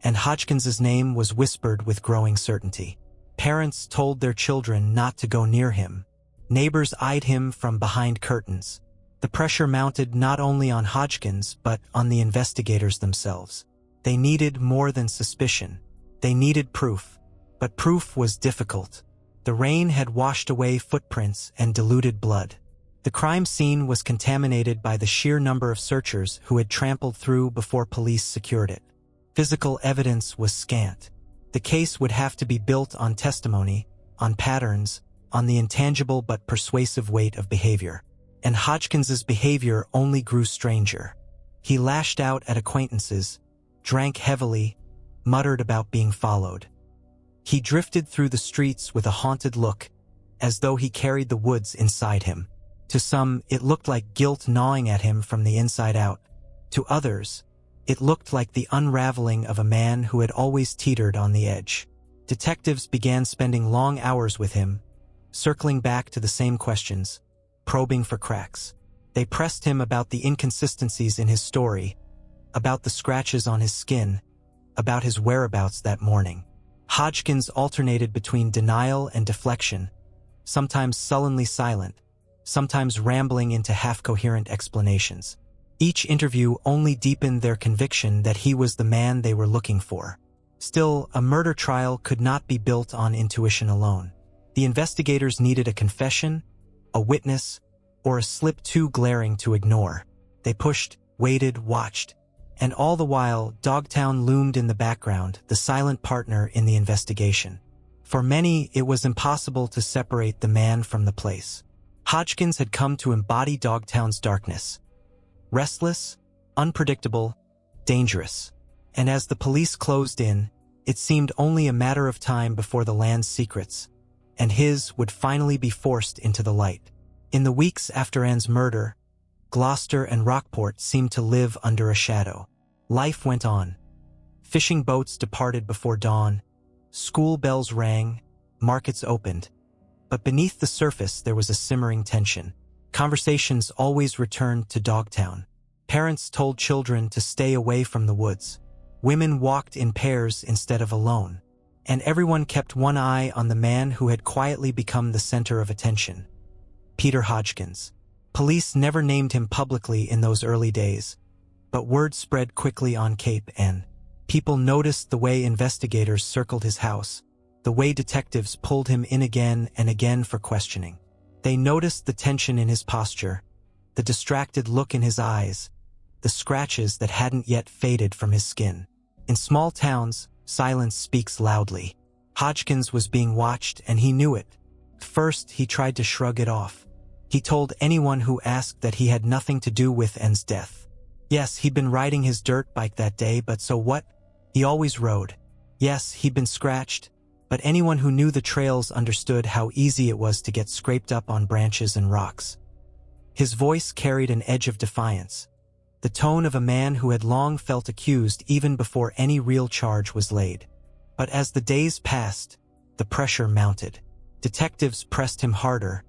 Hodgkins's name was whispered with growing certainty. Parents told their children not to go near him. Neighbors eyed him from behind curtains. The pressure mounted not only on Hodgkins but on the investigators themselves. They needed more than suspicion. They needed proof. But proof was difficult. The rain had washed away footprints and diluted blood. The crime scene was contaminated by the sheer number of searchers who had trampled through before police secured it. Physical evidence was scant. The case would have to be built on testimony, on patterns, on the intangible but persuasive weight of behavior. And Hodgkins's behavior only grew stranger. He lashed out at acquaintances, drank heavily, muttered about being followed. He drifted through the streets with a haunted look, as though he carried the woods inside him. To some, it looked like guilt gnawing at him from the inside out. To others, it looked like the unraveling of a man who had always teetered on the edge. Detectives began spending long hours with him, circling back to the same questions, probing for cracks. They pressed him about the inconsistencies in his story, about the scratches on his skin, about his whereabouts that morning. Hodgkins alternated between denial and deflection, sometimes sullenly silent, sometimes rambling into half-coherent explanations. Each interview only deepened their conviction that he was the man they were looking for. Still, a murder trial could not be built on intuition alone. The investigators needed a confession, a witness, or a slip too glaring to ignore. They pushed, waited, watched, and all the while, Dogtown loomed in the background, the silent partner in the investigation. For many, it was impossible to separate the man from the place. Hodgkins had come to embody Dogtown's darkness. Restless, unpredictable, dangerous. And as the police closed in, it seemed only a matter of time before the land's secrets, and his would finally be forced into the light. In the weeks after Anne's murder, Gloucester and Rockport seemed to live under a shadow. Life went on. Fishing boats departed before dawn, school bells rang, markets opened. But beneath the surface there was a simmering tension. Conversations always returned to Dogtown. Parents told children to stay away from the woods. Women walked in pairs instead of alone. And everyone kept one eye on the man who had quietly become the center of attention. Peter Hodgkins. Police never named him publicly in those early days, but word spread quickly on Cape and people noticed the way investigators circled his house, the way detectives pulled him in again and again for questioning. They noticed the tension in his posture, the distracted look in his eyes, the scratches that hadn't yet faded from his skin. In small towns, silence speaks loudly. Hodgkins was being watched and he knew it. First, he tried to shrug it off. He told anyone who asked that he had nothing to do with Anne's death. Yes, he'd been riding his dirt bike that day, but so what? He always rode. Yes, he'd been scratched, but anyone who knew the trails understood how easy it was to get scraped up on branches and rocks. His voice carried an edge of defiance, the tone of a man who had long felt accused even before any real charge was laid. But as the days passed, the pressure mounted. Detectives pressed him harder,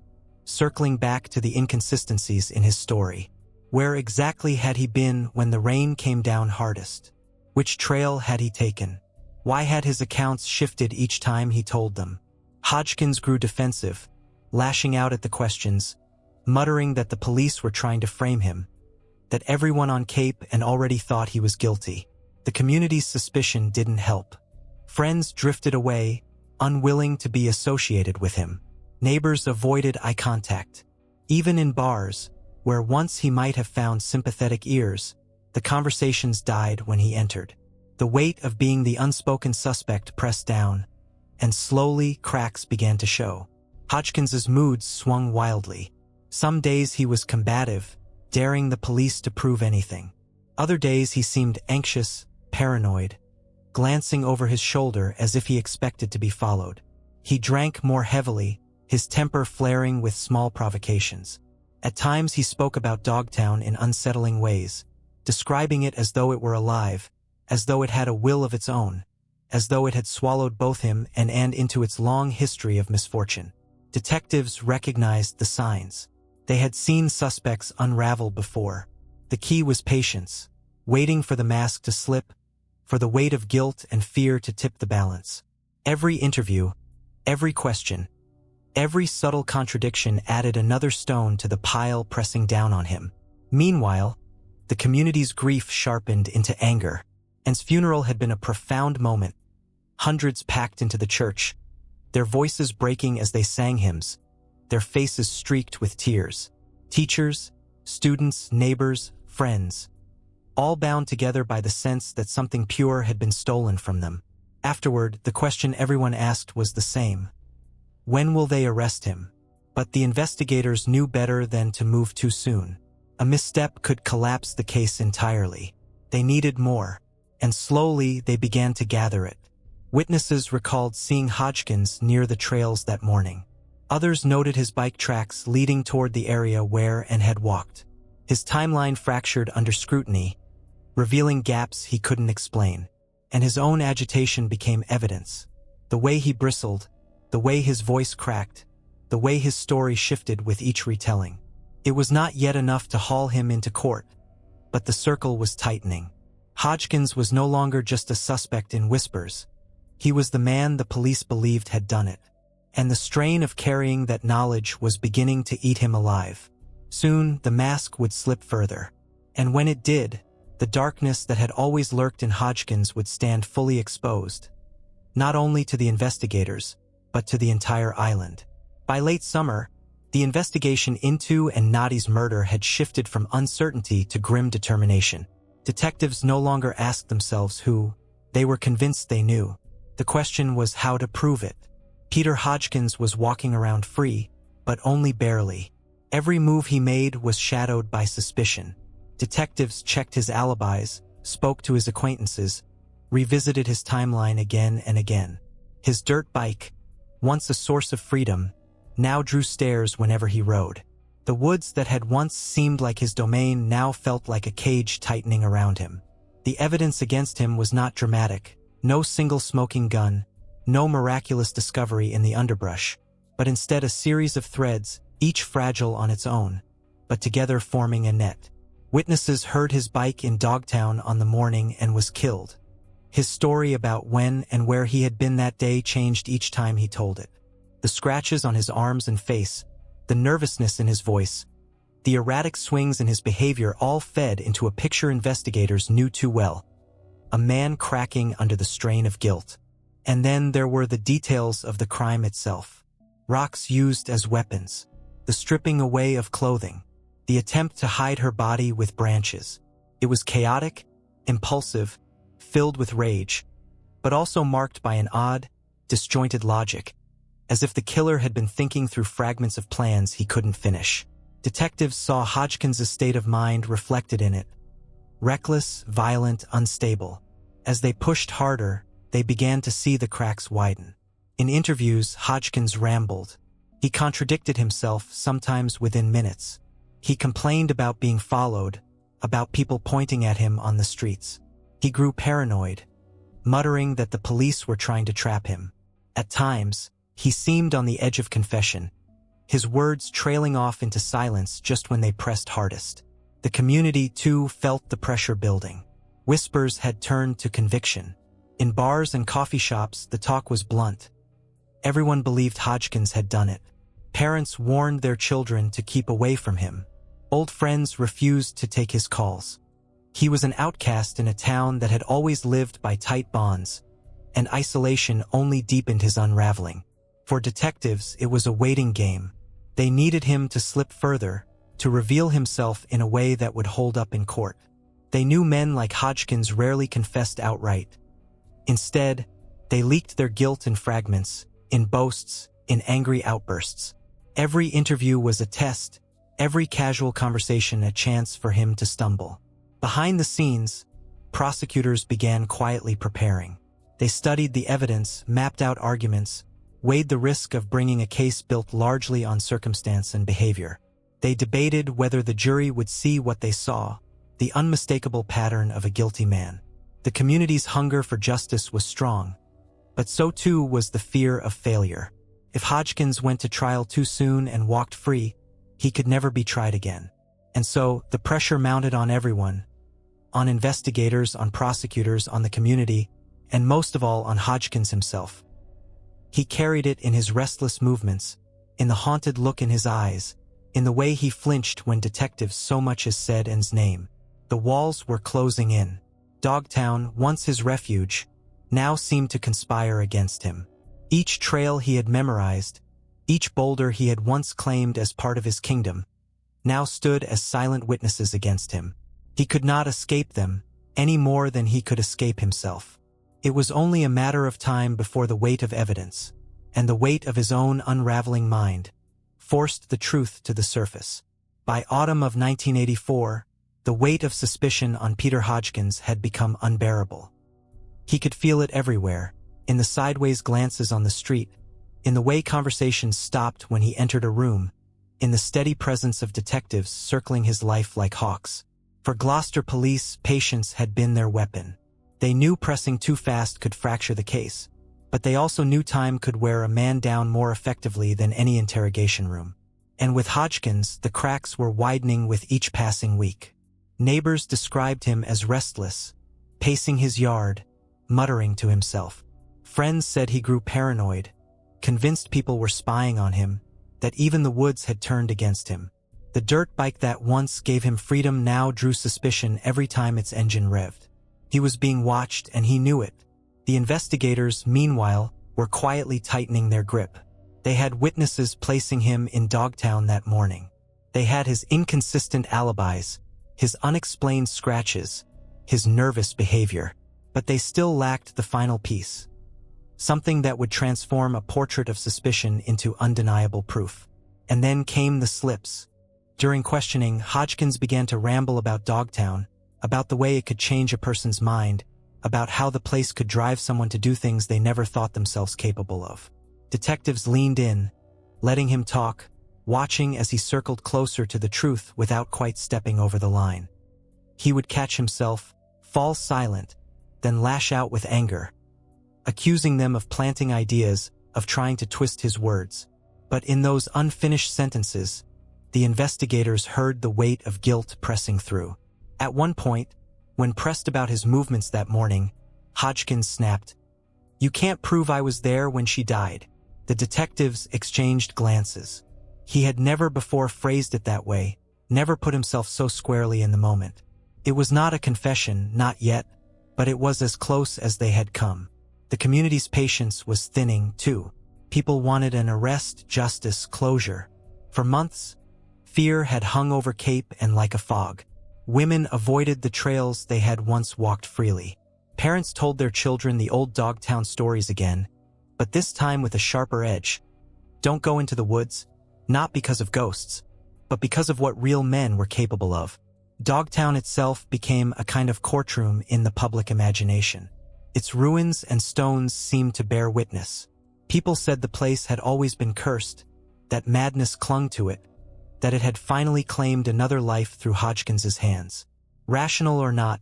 circling back to the inconsistencies in his story. Where exactly had he been when the rain came down hardest? Which trail had he taken? Why had his accounts shifted each time he told them? Hodgkins grew defensive, lashing out at the questions, muttering that the police were trying to frame him, that everyone on Cape and already thought he was guilty. The community's suspicion didn't help. Friends drifted away, unwilling to be associated with him. Neighbors avoided eye contact. Even in bars, where once he might have found sympathetic ears, the conversations died when he entered. The weight of being the unspoken suspect pressed down, and slowly cracks began to show. Hodgkins's moods swung wildly. Some days he was combative, daring the police to prove anything. Other days he seemed anxious, paranoid, glancing over his shoulder as if he expected to be followed. He drank more heavily, his temper flaring with small provocations. At times he spoke about Dogtown in unsettling ways, describing it as though it were alive, as though it had a will of its own, as though it had swallowed both him and Anne into its long history of misfortune. Detectives recognized the signs. They had seen suspects unravel before. The key was patience, waiting for the mask to slip, for the weight of guilt and fear to tip the balance. Every interview, every question, every subtle contradiction added another stone to the pile pressing down on him. Meanwhile, the community's grief sharpened into anger. Anne's funeral had been a profound moment. Hundreds packed into the church, their voices breaking as they sang hymns, their faces streaked with tears. Teachers, students, neighbors, friends, all bound together by the sense that something pure had been stolen from them. Afterward, the question everyone asked was the same. When will they arrest him? But the investigators knew better than to move too soon. A misstep could collapse the case entirely. They needed more, and slowly they began to gather it. Witnesses recalled seeing Hodgkins near the trails that morning. Others noted his bike tracks leading toward the area where Anne had walked. His timeline fractured under scrutiny, revealing gaps he couldn't explain, and his own agitation became evidence. The way he bristled, the way his voice cracked, the way his story shifted with each retelling. It was not yet enough to haul him into court, but the circle was tightening. Hodgkins was no longer just a suspect in whispers. He was the man the police believed had done it, and the strain of carrying that knowledge was beginning to eat him alive. Soon, the mask would slip further, and when it did, the darkness that had always lurked in Hodgkins would stand fully exposed, not only to the investigators, but to the entire island. By late summer, the investigation into Anne Natti's murder had shifted from uncertainty to grim determination. Detectives no longer asked themselves who. They were convinced they knew. The question was how to prove it. Peter Hodgkins was walking around free, but only barely. Every move he made was shadowed by suspicion. Detectives checked his alibis, spoke to his acquaintances, revisited his timeline again and again. His dirt bike, once a source of freedom, now drew stares whenever he rode. The woods that had once seemed like his domain now felt like a cage tightening around him. The evidence against him was not dramatic. No single smoking gun, no miraculous discovery in the underbrush, but instead a series of threads, each fragile on its own, but together forming a net. Witnesses heard his bike in Dogtown on the morning and was killed. His story about when and where he had been that day changed each time he told it. The scratches on his arms and face, the nervousness in his voice, the erratic swings in his behavior all fed into a picture investigators knew too well. A man cracking under the strain of guilt. And then there were the details of the crime itself. Rocks used as weapons, the stripping away of clothing, the attempt to hide her body with branches. It was chaotic, impulsive, filled with rage, but also marked by an odd, disjointed logic, as if the killer had been thinking through fragments of plans he couldn't finish. Detectives saw Hodgkins' state of mind reflected in it. Reckless, violent, unstable. As they pushed harder, they began to see the cracks widen. In interviews, Hodgkins rambled. He contradicted himself, sometimes within minutes. He complained about being followed, about people pointing at him on the streets. He grew paranoid, muttering that the police were trying to trap him. At times, he seemed on the edge of confession, his words trailing off into silence just when they pressed hardest. The community, too, felt the pressure building. Whispers had turned to conviction. In bars and coffee shops, the talk was blunt. Everyone believed Hodgkins had done it. Parents warned their children to keep away from him. Old friends refused to take his calls. He was an outcast in a town that had always lived by tight bonds, and isolation only deepened his unraveling. For detectives, it was a waiting game. They needed him to slip further, to reveal himself in a way that would hold up in court. They knew men like Hodgkins rarely confessed outright. Instead, they leaked their guilt in fragments, in boasts, in angry outbursts. Every interview was a test, every casual conversation a chance for him to stumble. Behind the scenes, prosecutors began quietly preparing. They studied the evidence, mapped out arguments, weighed the risk of bringing a case built largely on circumstance and behavior. They debated whether the jury would see what they saw, the unmistakable pattern of a guilty man. The community's hunger for justice was strong, but so too was the fear of failure. If Hodgkins went to trial too soon and walked free, he could never be tried again. And so, the pressure mounted on everyone, on investigators, on prosecutors, on the community, and most of all on Hodgkins himself. He carried it in his restless movements, in the haunted look in his eyes, in the way he flinched when detectives so much as said Anne's name. The walls were closing in. Dogtown, once his refuge, now seemed to conspire against him. Each trail he had memorized, each boulder he had once claimed as part of his kingdom, now stood as silent witnesses against him. He could not escape them, any more than he could escape himself. It was only a matter of time before the weight of evidence, and the weight of his own unraveling mind, forced the truth to the surface. By autumn of 1984, the weight of suspicion on Peter Hodgkins had become unbearable. He could feel it everywhere, in the sideways glances on the street, in the way conversations stopped when he entered a room, in the steady presence of detectives circling his life like hawks. For Gloucester police, patience had been their weapon. They knew pressing too fast could fracture the case, but they also knew time could wear a man down more effectively than any interrogation room. And with Hodgkins, the cracks were widening with each passing week. Neighbors described him as restless, pacing his yard, muttering to himself. Friends said he grew paranoid, convinced people were spying on him, that even the woods had turned against him. The dirt bike that once gave him freedom now drew suspicion every time its engine revved. He was being watched and he knew it. The investigators, meanwhile, were quietly tightening their grip. They had witnesses placing him in Dogtown that morning. They had his inconsistent alibis, his unexplained scratches, his nervous behavior. But they still lacked the final piece. Something that would transform a portrait of suspicion into undeniable proof. And then came the slips. During questioning, Hodgkins began to ramble about Dogtown, about the way it could change a person's mind, about how the place could drive someone to do things they never thought themselves capable of. Detectives leaned in, letting him talk, watching as he circled closer to the truth without quite stepping over the line. He would catch himself, fall silent, then lash out with anger, accusing them of planting ideas, of trying to twist his words. But in those unfinished sentences, the investigators heard the weight of guilt pressing through. At one point, when pressed about his movements that morning, Hodgkins snapped, "You can't prove I was there when she died." The detectives exchanged glances. He had never before phrased it that way, never put himself so squarely in the moment. It was not a confession, not yet, but it was as close as they had come. The community's patience was thinning, too. People wanted an arrest, justice, closure. For months, fear had hung over Cape and like a fog. Women avoided the trails they had once walked freely. Parents told their children the old Dogtown stories again, but this time with a sharper edge. Don't go into the woods, not because of ghosts, but because of what real men were capable of. Dogtown itself became a kind of courtroom in the public imagination. Its ruins and stones seemed to bear witness. People said the place had always been cursed, that madness clung to it, that it had finally claimed another life through Hodgkins's hands. Rational or not,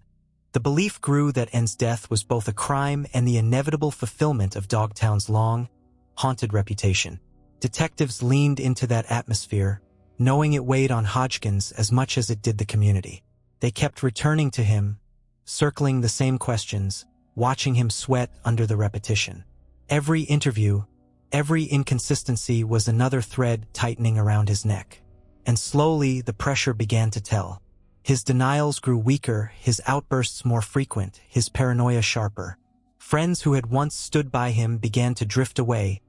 the belief grew that Anne's death was both a crime and the inevitable fulfillment of Dogtown's long, haunted reputation. Detectives leaned into that atmosphere, knowing it weighed on Hodgkins as much as it did the community. They kept returning to him, circling the same questions, watching him sweat under the repetition. Every interview, every inconsistency was another thread tightening around his neck. And slowly the pressure began to tell. His denials grew weaker, his outbursts more frequent, his paranoia sharper. Friends who had once stood by him began to drift away,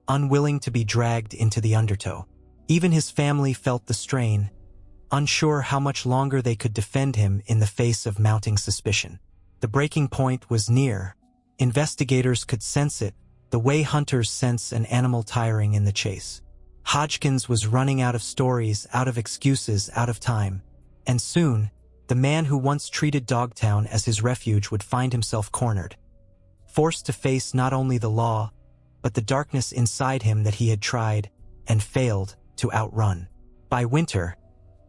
unwilling to be dragged into the undertow. Even his family felt the strain, unsure how much longer they could defend him in the face of mounting suspicion. The breaking point was near. Investigators could sense it, the way hunters sense an animal tiring in the chase. Hodgkins was running out of stories, out of excuses, out of time. And soon, The man who once treated Dogtown as his refuge would find himself cornered, forced to face not only the law, but the darkness inside him that he had tried and failed to outrun. By winter,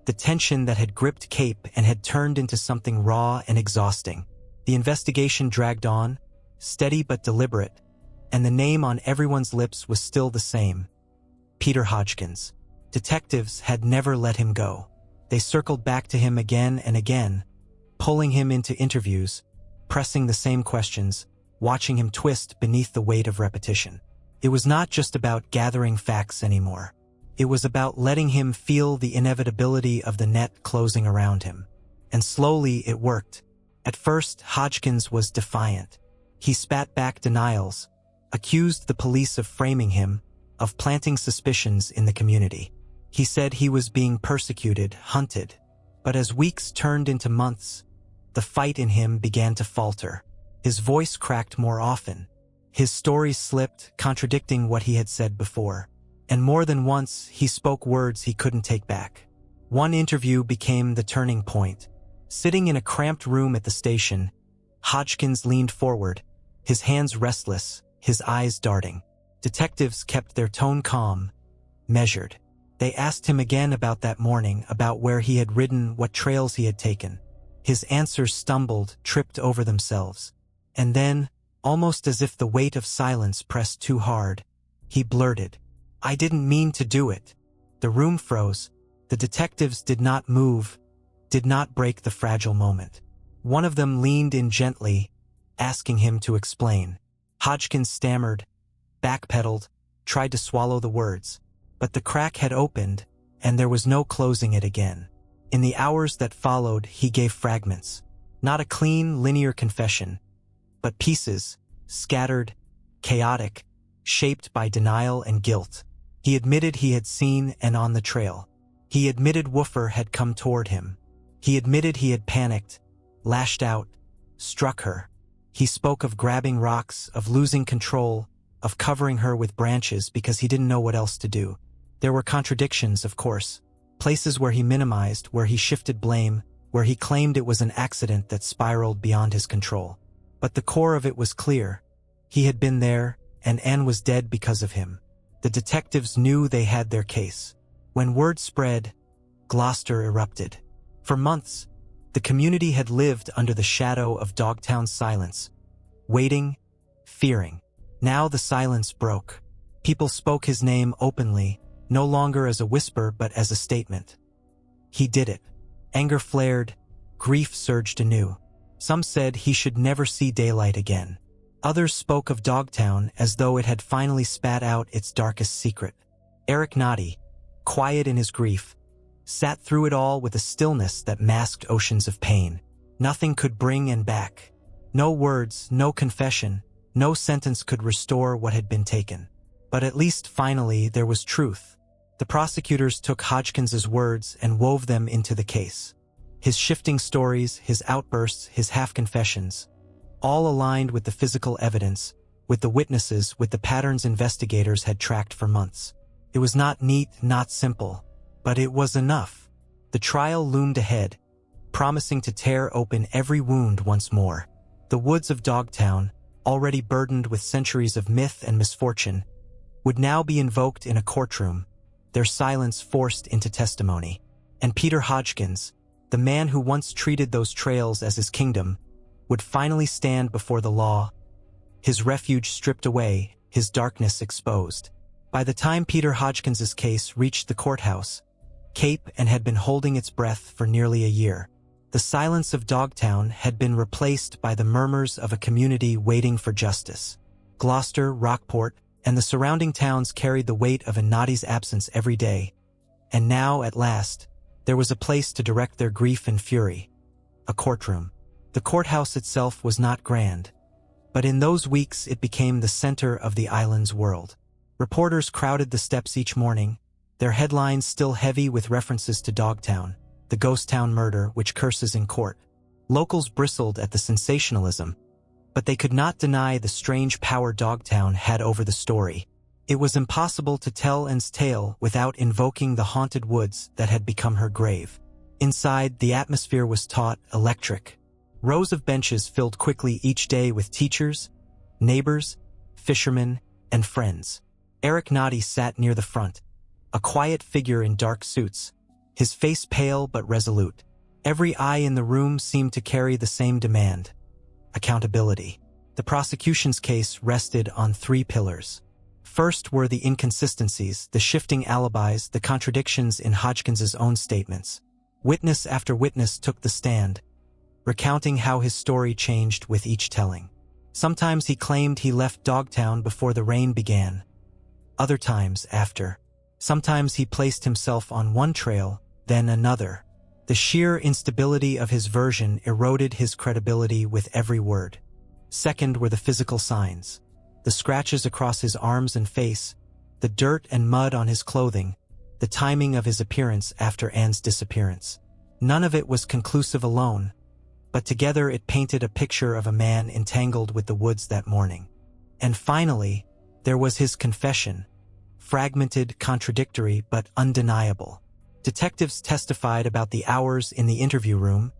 the tension that had gripped Cape and had turned into something raw and exhausting. The investigation dragged on, steady but deliberate, and the name on everyone's lips was still the same: Peter Hodgkins. Detectives had never let him go. They circled back to him again and again, pulling him into interviews, pressing the same questions, watching him twist beneath the weight of repetition. It was not just about gathering facts anymore. It was about letting him feel the inevitability of the net closing around him. And slowly it worked. At first, Hodgkins was defiant. He spat back denials, accused the police of framing him, of planting suspicions in the community. He said he was being persecuted, hunted. But as weeks turned into months, the fight in him began to falter. His voice cracked more often. His stories slipped, contradicting what he had said before. And more than once, he spoke words he couldn't take back. One interview became the turning point. Sitting in a cramped room at the station, Hodgkins leaned forward, his hands restless, his eyes darting. Detectives kept their tone calm, measured. They asked him again about that morning, about where he had ridden, what trails he had taken. His answers stumbled, tripped over themselves. And then, almost as if the weight of silence pressed too hard, he blurted, "I didn't mean to do it." The room froze. The detectives did not move, did not break the fragile moment. One of them leaned in gently, asking him to explain. Hodgkins stammered, backpedaled, tried to swallow the words. But the crack had opened, and there was no closing it again. In the hours that followed, he gave fragments. Not a clean, linear confession, but pieces, scattered, chaotic, shaped by denial and guilt. He admitted he had seen and on the trail. He admitted Woofer had come toward him. He admitted he had panicked, lashed out, struck her. He spoke of grabbing rocks, of losing control, of covering her with branches because he didn't know what else to do. There were contradictions, of course. Places where he minimized, where he shifted blame, where he claimed it was an accident that spiraled beyond his control. But the core of it was clear. He had been there, and Anne was dead because of him. The detectives knew they had their case. When word spread, Gloucester erupted. For months, the community had lived under the shadow of Dogtown's silence, waiting, fearing. Now the silence broke. People spoke his name openly, no longer as a whisper but as a statement. He did it. Anger flared, grief surged anew. Some said he should never see daylight again. Others spoke of Dogtown as though it had finally spat out its darkest secret. Anne Natti, quiet in his grief, sat through it all with a stillness that masked oceans of pain. Nothing could bring Anne back. No words, no confession, no sentence could restore what had been taken. But at least finally there was truth. The prosecutors took Hodgkins's words and wove them into the case. His shifting stories, his outbursts, his half-confessions, all aligned with the physical evidence, with the witnesses, with the patterns investigators had tracked for months. It was not neat, not simple, but it was enough. The trial loomed ahead, promising to tear open every wound once more. The woods of Dogtown, already burdened with centuries of myth and misfortune, would now be invoked in a courtroom, their silence forced into testimony. And Peter Hodgkins, the man who once treated those trails as his kingdom, would finally stand before the law, his refuge stripped away, his darkness exposed. By the time Peter Hodgkins's case reached the courthouse, Cape and had been holding its breath for nearly a year. The silence of Dogtown had been replaced by the murmurs of a community waiting for justice. Gloucester, Rockport, and the surrounding towns carried the weight of Anne Natti's absence every day. And now, at last, there was a place to direct their grief and fury: a courtroom. The courthouse itself was not grand, but in those weeks it became the center of the island's world. Reporters crowded the steps each morning, their headlines still heavy with references to Dogtown, the ghost town murder which curses in court. Locals bristled at the sensationalism, but they could not deny the strange power Dogtown had over the story. It was impossible to tell Anne's tale without invoking the haunted woods that had become her grave. Inside, the atmosphere was taut, electric. Rows of benches filled quickly each day with teachers, neighbors, fishermen, and friends. Anne Natti sat near the front, a quiet figure in dark suits, his face pale but resolute. Every eye in the room seemed to carry the same demand: accountability. The prosecution's case rested on three pillars. First were the inconsistencies, the shifting alibis, the contradictions in Hodgkins's own statements. Witness after witness took the stand, recounting how his story changed with each telling. Sometimes he claimed he left Dogtown before the rain began, other times after. Sometimes he placed himself on one trail, then another. The sheer instability of his version eroded his credibility with every word. Second were the physical signs. The scratches across his arms and face, the dirt and mud on his clothing, the timing of his appearance after Anne's disappearance. None of it was conclusive alone, but together it painted a picture of a man entangled with the woods that morning. And finally, there was his confession, fragmented, contradictory, but undeniable. Detectives testified about the hours in the interview room,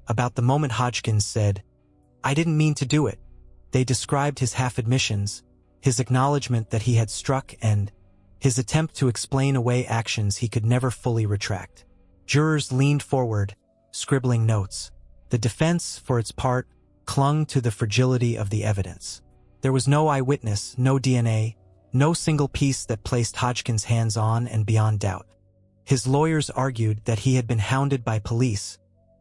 about the moment Hodgkins said, "I didn't mean to do it." They described his half-admissions, his acknowledgement that he had struck, and his attempt to explain away actions he could never fully retract. Jurors leaned forward, scribbling notes. The defense, for its part, clung to the fragility of the evidence. There was no eyewitness, no DNA, no single piece that placed Hodgkins' hands on and beyond doubt. His lawyers argued that he had been hounded by police,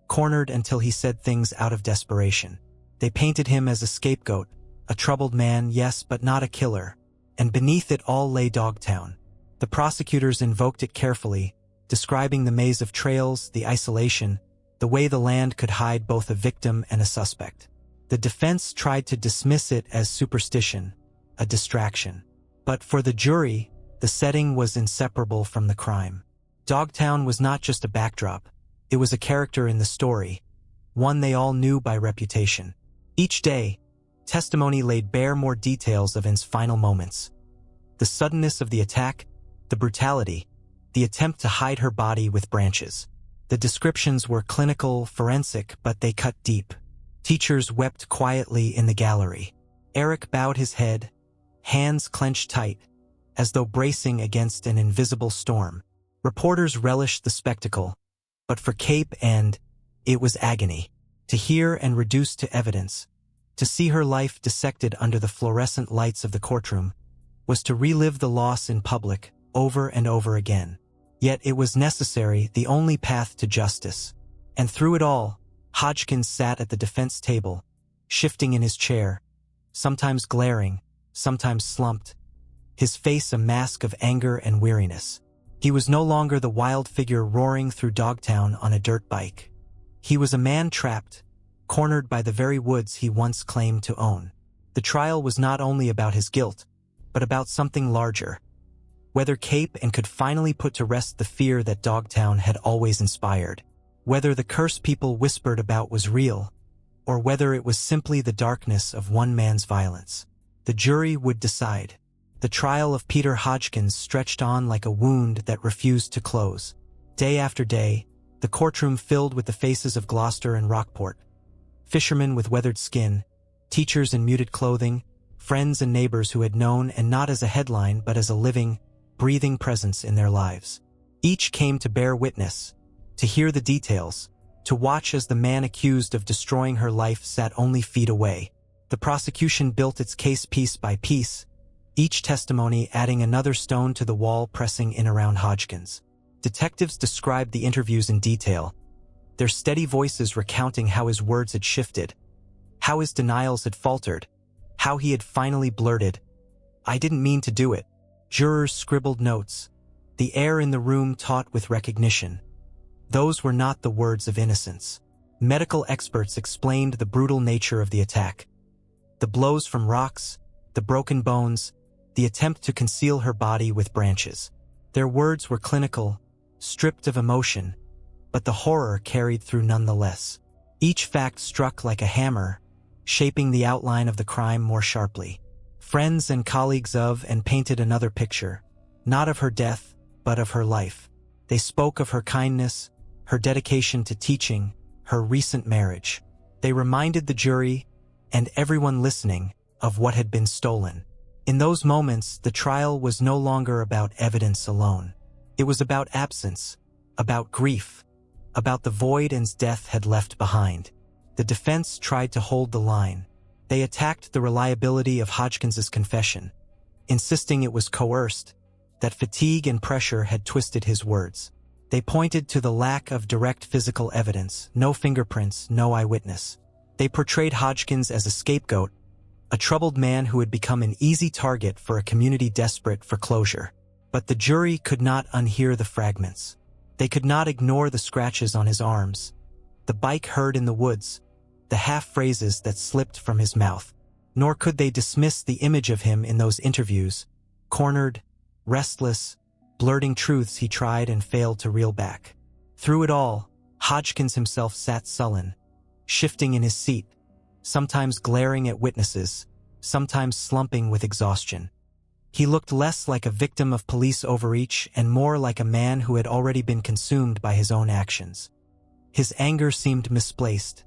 cornered until he said things out of desperation. They painted him as a scapegoat, a troubled man, yes, but not a killer. And beneath it all lay Dogtown. The prosecutors invoked it carefully, describing the maze of trails, the isolation, the way the land could hide both a victim and a suspect. The defense tried to dismiss it as superstition, a distraction. But for the jury, the setting was inseparable from the crime. Dogtown was not just a backdrop, it was a character in the story, one they all knew by reputation. Each day, testimony laid bare more details of Anne's final moments. The suddenness of the attack, the brutality, the attempt to hide her body with branches. The descriptions were clinical, forensic, but they cut deep. Teachers wept quietly in the gallery. Eric bowed his head, hands clenched tight, as though bracing against an invisible storm. Reporters relished the spectacle, but for Cape and it was agony. To hear and reduce to evidence, to see her life dissected under the fluorescent lights of the courtroom, was to relive the loss in public over and over again. Yet it was necessary, the only path to justice. And through it all, Hodgkins sat at the defense table, shifting in his chair, sometimes glaring, sometimes slumped, his face a mask of anger and weariness. He was no longer the wild figure roaring through Dogtown on a dirt bike. He was a man trapped, cornered by the very woods he once claimed to own. The trial was not only about his guilt, but about something larger. Whether Cape and could finally put to rest the fear that Dogtown had always inspired. Whether the curse people whispered about was real, or whether it was simply the darkness of one man's violence. The jury would decide. The trial of Peter Hodgkins stretched on like a wound that refused to close. Day after day, the courtroom filled with the faces of Gloucester and Rockport. Fishermen with weathered skin, teachers in muted clothing, friends and neighbors who had known, and not as a headline but as a living, breathing presence in their lives. Each came to bear witness, to hear the details, to watch as the man accused of destroying her life sat only feet away. The prosecution built its case piece by piece, each testimony adding another stone to the wall pressing in around Hodgkins. Detectives described the interviews in detail, their steady voices recounting how his words had shifted, how his denials had faltered, how he had finally blurted, "I didn't mean to do it." Jurors scribbled notes, the air in the room taut with recognition. Those were not the words of innocence. Medical experts explained the brutal nature of the attack. The blows from rocks, the broken bones, the attempt to conceal her body with branches. Their words were clinical, stripped of emotion, but the horror carried through nonetheless. Each fact struck like a hammer, shaping the outline of the crime more sharply. Friends and colleagues of and painted another picture, not of her death, but of her life. They spoke of her kindness, her dedication to teaching, her recent marriage. They reminded the jury, and everyone listening, of what had been stolen. In those moments, the trial was no longer about evidence alone. It was about absence, about grief, about the void Anne's death had left behind. The defense tried to hold the line. They attacked the reliability of Hodgkins's confession, insisting it was coerced, that fatigue and pressure had twisted his words. They pointed to the lack of direct physical evidence, no fingerprints, no eyewitness. They portrayed Hodgkins as a scapegoat, a troubled man who had become an easy target for a community desperate for closure. But the jury could not unhear the fragments. They could not ignore the scratches on his arms, the bike heard in the woods, the half-phrases that slipped from his mouth. Nor could they dismiss the image of him in those interviews, cornered, restless, blurting truths he tried and failed to reel back. Through it all, Hodgkins himself sat sullen, shifting in his seat, sometimes glaring at witnesses, sometimes slumping with exhaustion. He looked less like a victim of police overreach and more like a man who had already been consumed by his own actions. His anger seemed misplaced,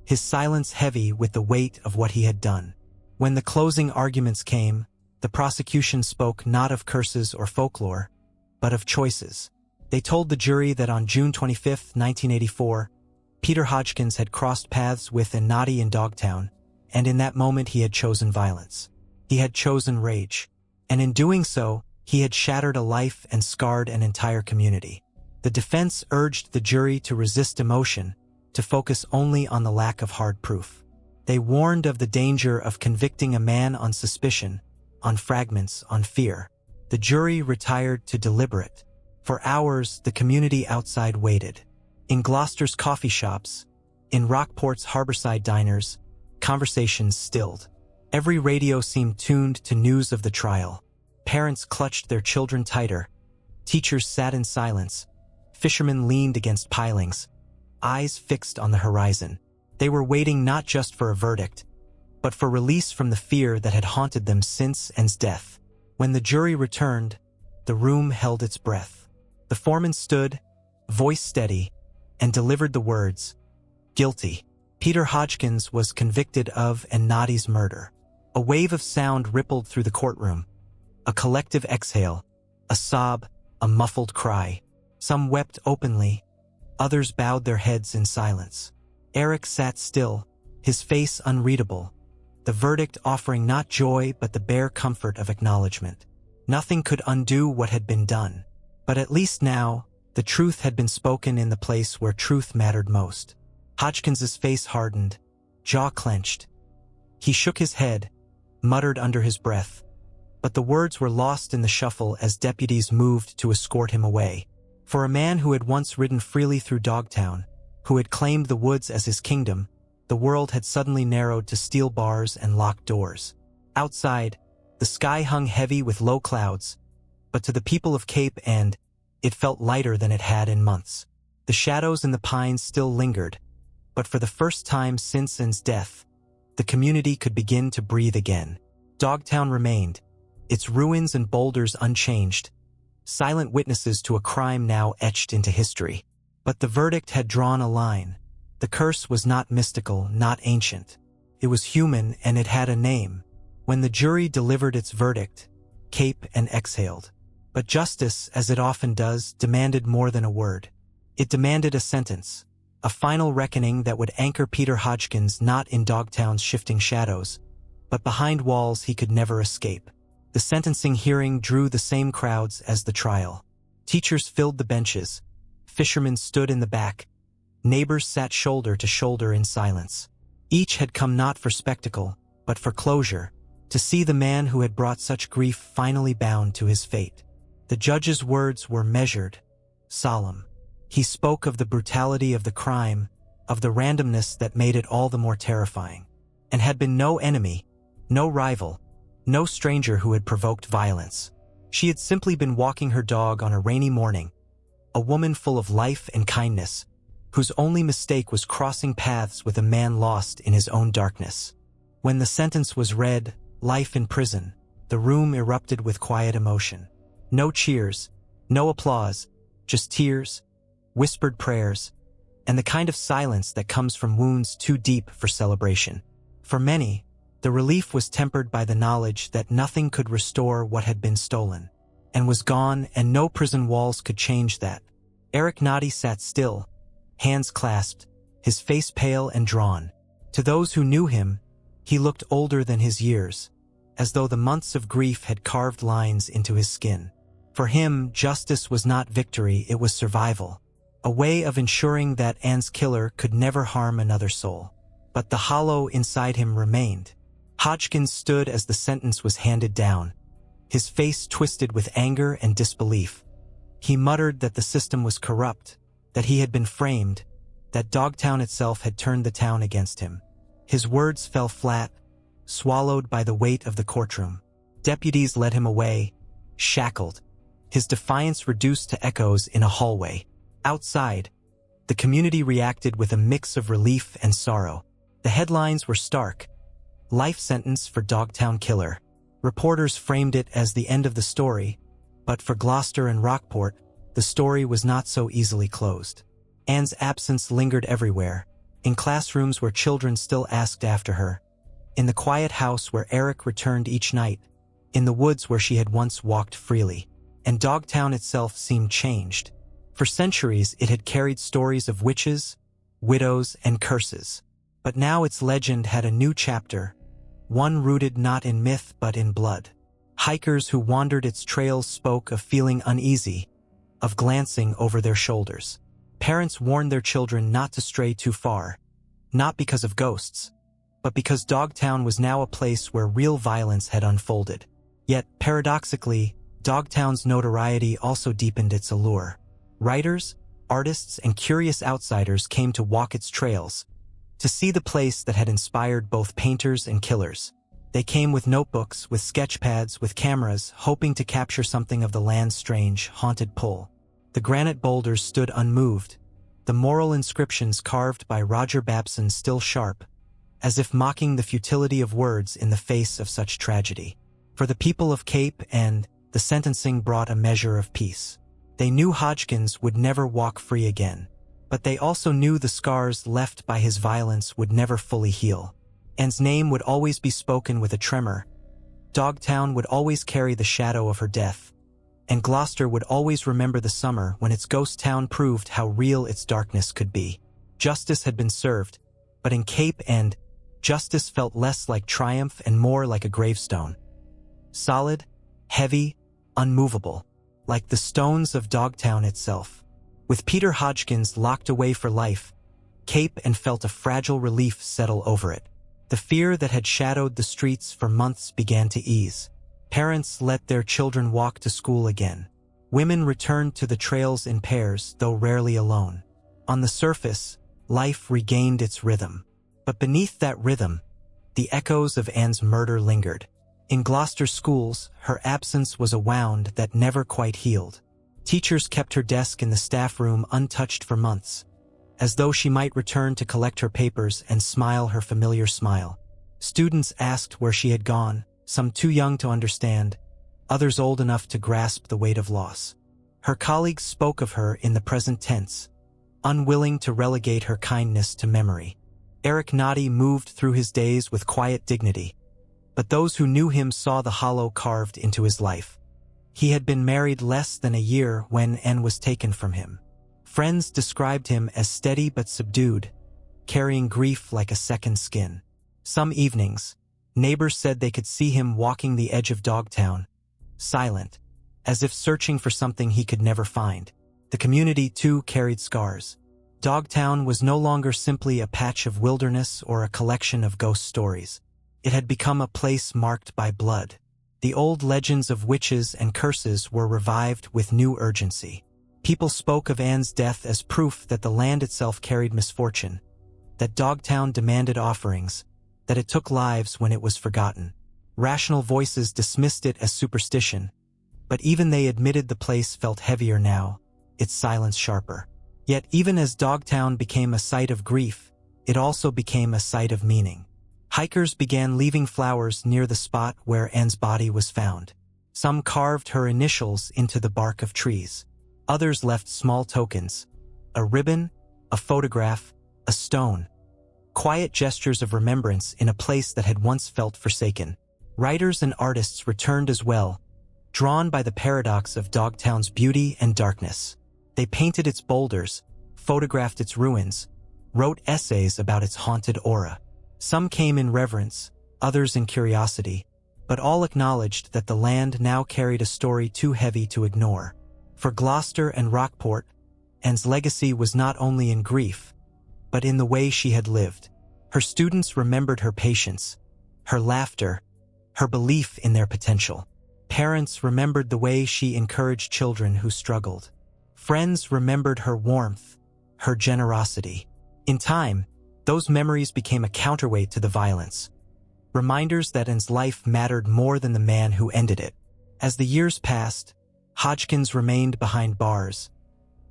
his silence heavy with the weight of what he had done. When the closing arguments came, the prosecution spoke not of curses or folklore, but of choices. They told the jury that on June 25, 1984, Peter Hodgkins had crossed paths with Anne Natti in Dogtown, and in that moment he had chosen violence. He had chosen rage. And in doing so, he had shattered a life and scarred an entire community. The defense urged the jury to resist emotion, to focus only on the lack of hard proof. They warned of the danger of convicting a man on suspicion, on fragments, on fear. The jury retired to deliberate. For hours, the community outside waited. In Gloucester's coffee shops, in Rockport's harborside diners, conversations stilled. Every radio seemed tuned to news of the trial. Parents clutched their children tighter. Teachers sat in silence. Fishermen leaned against pilings, eyes fixed on the horizon. They were waiting not just for a verdict, but for release from the fear that had haunted them since Anne's death. When the jury returned, the room held its breath. The foreman stood, voice steady, and delivered the words, "Guilty." Peter Hodgkins was convicted of Anne Natti's murder. A wave of sound rippled through the courtroom. A collective exhale, a sob, a muffled cry. Some wept openly, others bowed their heads in silence. Eric sat still, his face unreadable, the verdict offering not joy but the bare comfort of acknowledgement. Nothing could undo what had been done. But at least now, the truth had been spoken in the place where truth mattered most. Hodgkins's face hardened, jaw clenched. He shook his head, muttered under his breath, but the words were lost in the shuffle as deputies moved to escort him away. For a man who had once ridden freely through Dogtown, who had claimed the woods as his kingdom, the world had suddenly narrowed to steel bars and locked doors. Outside, the sky hung heavy with low clouds, but to the people of Cape Ann, it felt lighter than it had in months. The shadows in the pines still lingered, but for the first time since Anne's death, the community could begin to breathe again. Dogtown remained, its ruins and boulders unchanged, silent witnesses to a crime now etched into history. But the verdict had drawn a line. The curse was not mystical, not ancient. It was human, and it had a name. When the jury delivered its verdict, Cape Ann exhaled. But justice, as it often does, demanded more than a word. It demanded a sentence, a final reckoning that would anchor Peter Hodgkins not in Dogtown's shifting shadows, but behind walls he could never escape. The sentencing hearing drew the same crowds as the trial. Teachers filled the benches. Fishermen stood in the back. Neighbors sat shoulder to shoulder in silence. Each had come not for spectacle, but for closure, to see the man who had brought such grief finally bound to his fate. The judge's words were measured, solemn. He spoke of the brutality of the crime, of the randomness that made it all the more terrifying. And had been no enemy, no rival, no stranger who had provoked violence. She had simply been walking her dog on a rainy morning, a woman full of life and kindness, whose only mistake was crossing paths with a man lost in his own darkness. When the sentence was read, life in prison, the room erupted with quiet emotion. No cheers, no applause, just tears, whispered prayers, and the kind of silence that comes from wounds too deep for celebration. For many, the relief was tempered by the knowledge that nothing could restore what had been stolen, and was gone, and no prison walls could change that. Anne Natti sat still, hands clasped, his face pale and drawn. To those who knew him, he looked older than his years, as though the months of grief had carved lines into his skin. For him, justice was not victory, it was survival, a way of ensuring that Anne's killer could never harm another soul. But the hollow inside him remained. Hodgkins stood as the sentence was handed down, his face twisted with anger and disbelief. He muttered that the system was corrupt, that he had been framed, that Dogtown itself had turned the town against him. His words fell flat, swallowed by the weight of the courtroom. Deputies led him away, shackled, his defiance reduced to echoes in a hallway. Outside, the community reacted with a mix of relief and sorrow. The headlines were stark: life sentence for Dogtown killer. Reporters framed it as the end of the story, but for Gloucester and Rockport, the story was not so easily closed. Anne's absence lingered everywhere, in classrooms where children still asked after her, in the quiet house where Eric returned each night, in the woods where she had once walked freely. And Dogtown itself seemed changed. For centuries it had carried stories of witches, widows, and curses. But now its legend had a new chapter, one rooted not in myth but in blood. Hikers who wandered its trails spoke of feeling uneasy, of glancing over their shoulders. Parents warned their children not to stray too far, not because of ghosts, but because Dogtown was now a place where real violence had unfolded. Yet, paradoxically, Dogtown's notoriety also deepened its allure. Writers, artists, and curious outsiders came to walk its trails, to see the place that had inspired both painters and killers. They came with notebooks, with sketchpads, with cameras, hoping to capture something of the land's strange, haunted pull. The granite boulders stood unmoved, the moral inscriptions carved by Babson still sharp, as if mocking the futility of words in the face of such tragedy. For the people of Cape and the sentencing brought a measure of peace. They knew Hodgkins would never walk free again, but they also knew the scars left by his violence would never fully heal. Anne's name would always be spoken with a tremor. Dogtown would always carry the shadow of her death, and Gloucester would always remember the summer when its ghost town proved how real its darkness could be. Justice had been served, but in Cape End, justice felt less like triumph and more like a gravestone. Solid, heavy, unmovable, like the stones of Dogtown itself. With Peter Hodgkins locked away for life, Cape End felt a fragile relief settle over it. The fear that had shadowed the streets for months began to ease. Parents let their children walk to school again. Women returned to the trails in pairs, though rarely alone. On the surface, life regained its rhythm. But beneath that rhythm, the echoes of Anne's murder lingered. In Gloucester schools, her absence was a wound that never quite healed. Teachers kept her desk in the staff room untouched for months, as though she might return to collect her papers and smile her familiar smile. Students asked where she had gone, some too young to understand, others old enough to grasp the weight of loss. Her colleagues spoke of her in the present tense, unwilling to relegate her kindness to memory. Anne Natti moved through his days with quiet dignity, but those who knew him saw the hollow carved into his life. He had been married less than a year when Anne was taken from him. Friends described him as steady but subdued, carrying grief like a second skin. Some evenings, neighbors said they could see him walking the edge of Dogtown, silent, as if searching for something he could never find. The community, too, carried scars. Dogtown was no longer simply a patch of wilderness or a collection of ghost stories. It had become a place marked by blood. The old legends of witches and curses were revived with new urgency. People spoke of Anne's death as proof that the land itself carried misfortune, that Dogtown demanded offerings, that it took lives when it was forgotten. Rational voices dismissed it as superstition, but even they admitted the place felt heavier now, its silence sharper. Yet even as Dogtown became a site of grief, it also became a site of meaning. Hikers began leaving flowers near the spot where Anne's body was found. Some carved her initials into the bark of trees. Others left small tokens, A ribbon, a photograph, a stone. Quiet gestures of remembrance in a place that had once felt forsaken. Writers and artists returned as well, drawn by the paradox of Dogtown's beauty and darkness. They painted its boulders, photographed its ruins, wrote essays about its haunted aura. Some came in reverence, others in curiosity, but all acknowledged that the land now carried a story too heavy to ignore. For Gloucester and Rockport, Anne's legacy was not only in grief, but in the way she had lived. Her students remembered her patience, her laughter, her belief in their potential. Parents remembered the way she encouraged children who struggled. Friends remembered her warmth, her generosity. In time, those memories became a counterweight to the violence. Reminders that Anne's life mattered more than the man who ended it. As the years passed, Hodgkins remained behind bars,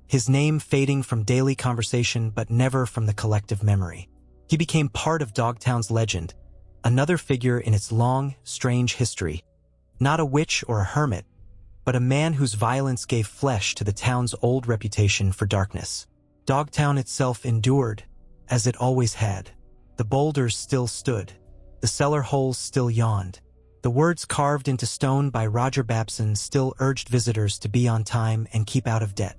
his name fading from daily conversation but never from the collective memory. He became part of Dogtown's legend, another figure in its long, strange history. Not a witch or a hermit, but a man whose violence gave flesh to the town's old reputation for darkness. Dogtown itself endured, as it always had. The boulders still stood. The cellar holes still yawned. The words carved into stone by Babson still urged visitors to be on time and keep out of debt.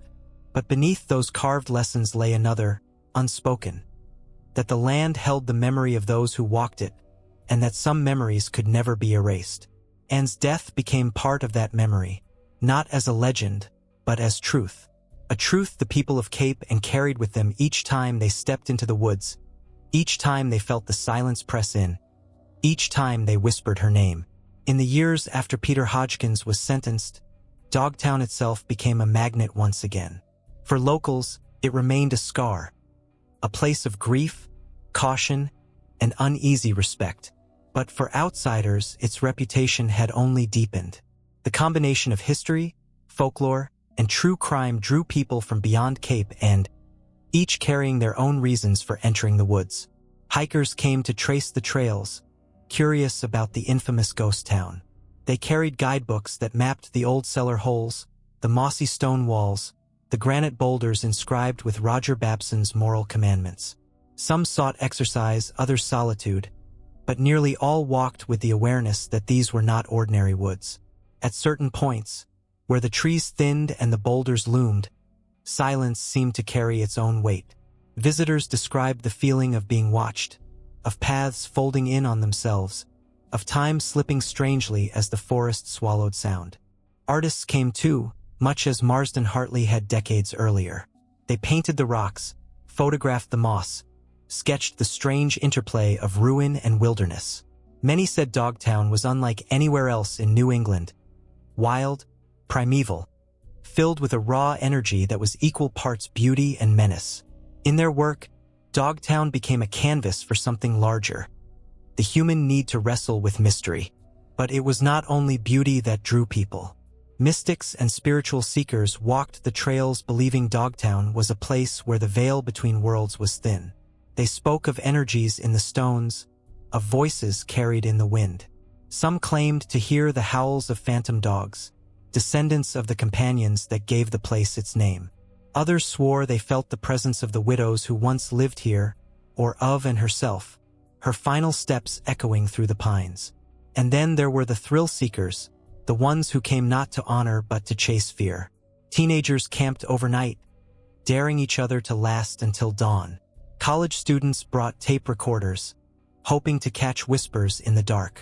But beneath those carved lessons lay another, unspoken. That the land held the memory of those who walked it, and that some memories could never be erased. Anne's death became part of that memory, not as a legend, but as truth. A truth the people of Cape and carried with them each time they stepped into the woods, each time they felt the silence press in, each time they whispered her name. In the years after Peter Hodgkins was sentenced, Dogtown itself became a magnet once again. For locals, it remained a scar, a place of grief, caution, and uneasy respect. But for outsiders, its reputation had only deepened. The combination of history, folklore, and true crime drew people from beyond Cape and, each carrying their own reasons for entering the woods. Hikers came to trace the trails, curious about the infamous ghost town. They carried guidebooks that mapped the old cellar holes, the mossy stone walls, the granite boulders inscribed with Babson's moral commandments. Some sought exercise, others solitude, but nearly all walked with the awareness that these were not ordinary woods. At certain points, where the trees thinned and the boulders loomed, silence seemed to carry its own weight. Visitors described the feeling of being watched, of paths folding in on themselves, of time slipping strangely as the forest swallowed sound. Artists came too, much as Marsden Hartley had decades earlier. They painted the rocks, photographed the moss, sketched the strange interplay of ruin and wilderness. Many said Dogtown was unlike anywhere else in New England. Wild, primeval, filled with a raw energy that was equal parts beauty and menace. In their work, Dogtown became a canvas for something larger, the human need to wrestle with mystery. But it was not only beauty that drew people. Mystics and spiritual seekers walked the trails believing Dogtown was a place where the veil between worlds was thin. They spoke of energies in the stones, of voices carried in the wind. Some claimed to hear the howls of phantom dogs, descendants of the companions that gave the place its name. Others swore they felt the presence of the widows who once lived here, or of Anne herself, her final steps echoing through the pines. And then there were the thrill-seekers, the ones who came not to honor but to chase fear. Teenagers camped overnight, daring each other to last until dawn. College students brought tape recorders, hoping to catch whispers in the dark.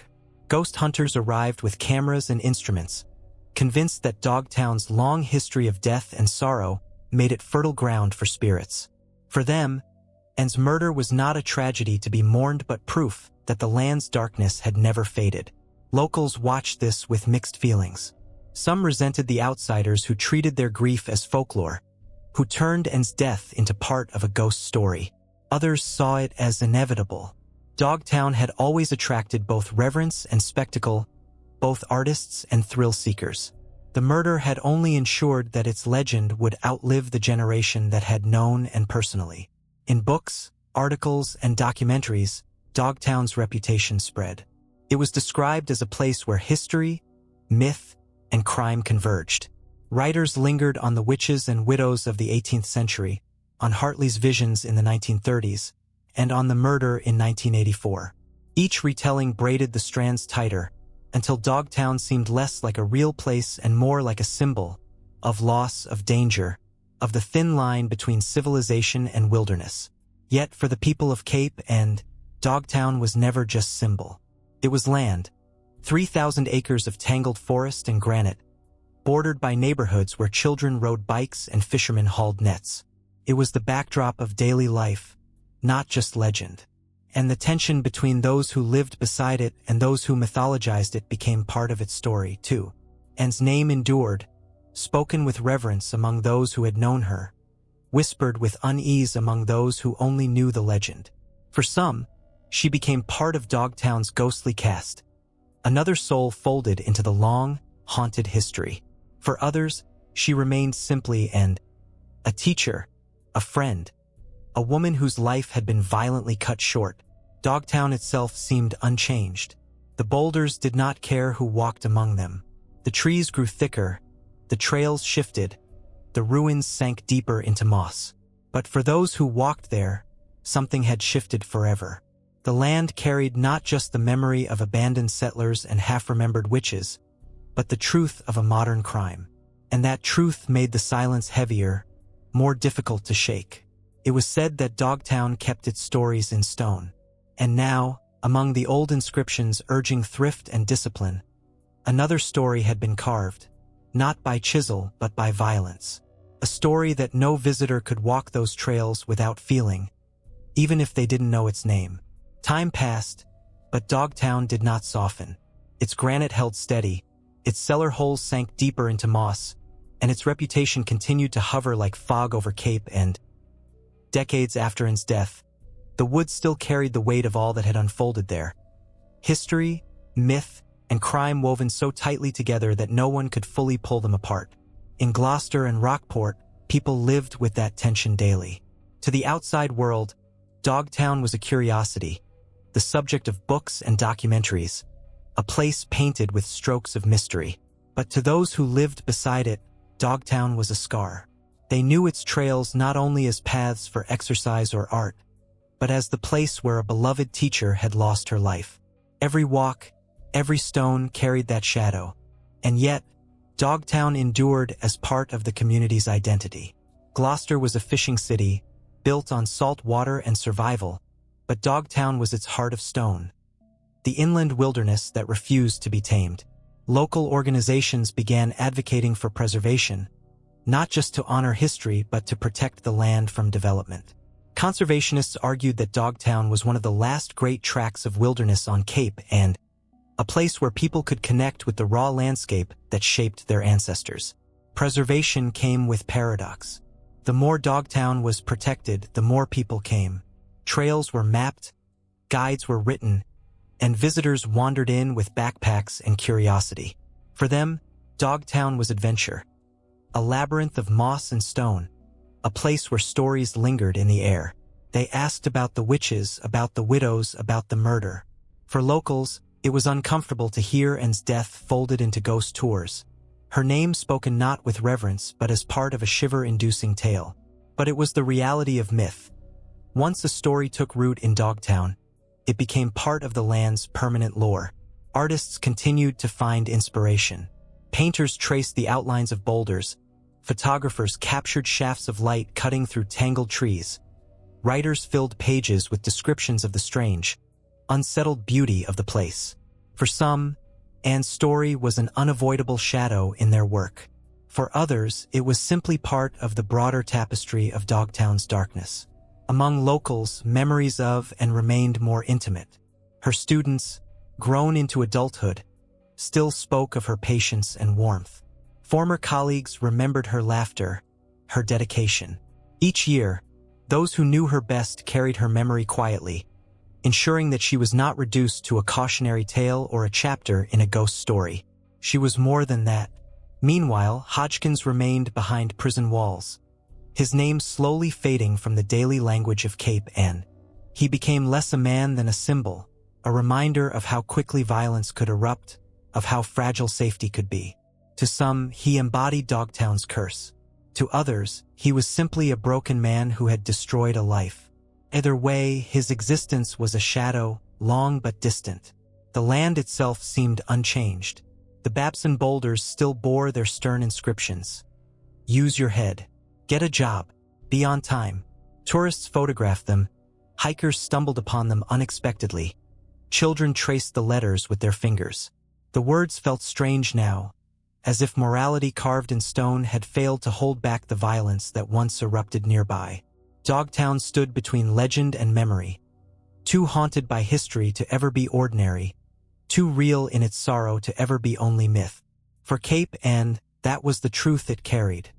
Ghost hunters arrived with cameras and instruments, convinced that Dogtown's long history of death and sorrow made it fertile ground for spirits. For them, Anne's murder was not a tragedy to be mourned but proof that the land's darkness had never faded. Locals watched this with mixed feelings. Some resented the outsiders who treated their grief as folklore, who turned Anne's death into part of a ghost story. Others saw it as inevitable. Dogtown had always attracted both reverence and spectacle, both artists and thrill-seekers. The murder had only ensured that its legend would outlive the generation that had known and personally. In books, articles, and documentaries, Dogtown's reputation spread. It was described as a place where history, myth, and crime converged. Writers lingered on the witches and widows of the 18th century, on Hartley's visions in the 1930s, and on the murder in 1984. Each retelling braided the strands tighter, until Dogtown seemed less like a real place and more like a symbol of loss, of danger, of the thin line between civilization and wilderness. Yet for the people of Cape and Dogtown was never just symbol. It was land, 3,000 acres of tangled forest and granite, bordered by neighborhoods where children rode bikes and fishermen hauled nets. It was the backdrop of daily life, not just legend. And the tension between those who lived beside it and those who mythologized it became part of its story, too. Anne's name endured, spoken with reverence among those who had known her, whispered with unease among those who only knew the legend. For some, she became part of Dogtown's ghostly cast, another soul folded into the long, haunted history. For others, she remained simply a teacher, a friend, a woman whose life had been violently cut short. Dogtown itself seemed unchanged. The boulders did not care who walked among them. The trees grew thicker, the trails shifted, the ruins sank deeper into moss. But for those who walked there, something had shifted forever. The land carried not just the memory of abandoned settlers and half-remembered witches, but the truth of a modern crime. And that truth made the silence heavier, more difficult to shake. It was said that Dogtown kept its stories in stone. And now, among the old inscriptions urging thrift and discipline, another story had been carved, not by chisel but by violence. A story that no visitor could walk those trails without feeling, even if they didn't know its name. Time passed, but Dogtown did not soften. Its granite held steady, its cellar holes sank deeper into moss, and its reputation continued to hover like fog over Cape. And decades after Anne's death, the woods still carried the weight of all that had unfolded there. History, myth, and crime woven so tightly together that no one could fully pull them apart. In Gloucester and Rockport, people lived with that tension daily. To the outside world, Dogtown was a curiosity, the subject of books and documentaries, a place painted with strokes of mystery. But to those who lived beside it, Dogtown was a scar. They knew its trails not only as paths for exercise or art, but as the place where a beloved teacher had lost her life. Every walk, every stone carried that shadow, and yet, Dogtown endured as part of the community's identity. Gloucester was a fishing city, built on salt water and survival, but Dogtown was its heart of stone, the inland wilderness that refused to be tamed. Local organizations began advocating for preservation, not just to honor history but to protect the land from development. Conservationists argued that Dogtown was one of the last great tracts of wilderness on Cape and a place where people could connect with the raw landscape that shaped their ancestors. Preservation came with paradox. The more Dogtown was protected, the more people came. Trails were mapped, guides were written, and visitors wandered in with backpacks and curiosity. For them, Dogtown was adventure, a labyrinth of moss and stone, a place where stories lingered in the air. They asked about the witches, about the widows, about the murder. For locals, it was uncomfortable to hear Anne's death folded into ghost tours, her name spoken not with reverence but as part of a shiver-inducing tale. But it was the reality of myth. Once a story took root in Dogtown, it became part of the land's permanent lore. Artists continued to find inspiration. Painters traced the outlines of boulders, photographers captured shafts of light cutting through tangled trees, writers filled pages with descriptions of the strange, unsettled beauty of the place. For some, Anne's story was an unavoidable shadow in their work. For others, it was simply part of the broader tapestry of Dogtown's darkness. Among locals, memories of Anne remained more intimate. Her students, grown into adulthood, still spoke of her patience and warmth. Former colleagues remembered her laughter, her dedication. Each year, those who knew her best carried her memory quietly, ensuring that she was not reduced to a cautionary tale or a chapter in a ghost story. She was more than that. Meanwhile, Hodgkins remained behind prison walls, his name slowly fading from the daily language of Cape Anne. He became less a man than a symbol, a reminder of how quickly violence could erupt, of how fragile safety could be. To some, he embodied Dogtown's curse. To others, he was simply a broken man who had destroyed a life. Either way, his existence was a shadow, long but distant. The land itself seemed unchanged. The Babson boulders still bore their stern inscriptions. Use your head. Get a job. Be on time. Tourists photographed them. Hikers stumbled upon them unexpectedly. Children traced the letters with their fingers. The words felt strange now, as if morality carved in stone had failed to hold back the violence that once erupted nearby. Dogtown stood between legend and memory, too haunted by history to ever be ordinary, too real in its sorrow to ever be only myth. For Cape Ann, that was the truth it carried.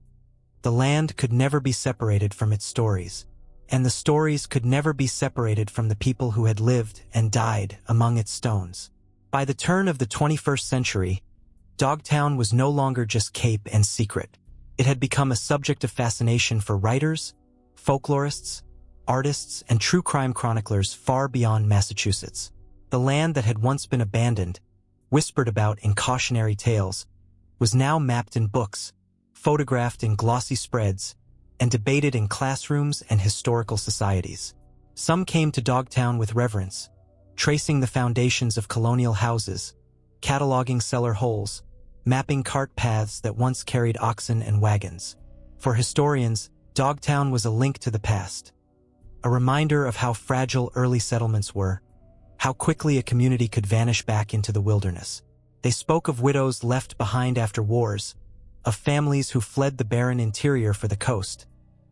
The land could never be separated from its stories, and the stories could never be separated from the people who had lived and died among its stones. By the turn of the 21st century, Dogtown was no longer just Cape and secret. It had become a subject of fascination for writers, folklorists, artists, and true crime chroniclers far beyond Massachusetts. The land that had once been abandoned, whispered about in cautionary tales, was now mapped in books, photographed in glossy spreads, and debated in classrooms and historical societies. Some came to Dogtown with reverence, tracing the foundations of colonial houses, cataloging cellar holes, mapping cart paths that once carried oxen and wagons. For historians, Dogtown was a link to the past, a reminder of how fragile early settlements were, how quickly a community could vanish back into the wilderness. They spoke of widows left behind after wars, of families who fled the barren interior for the coast,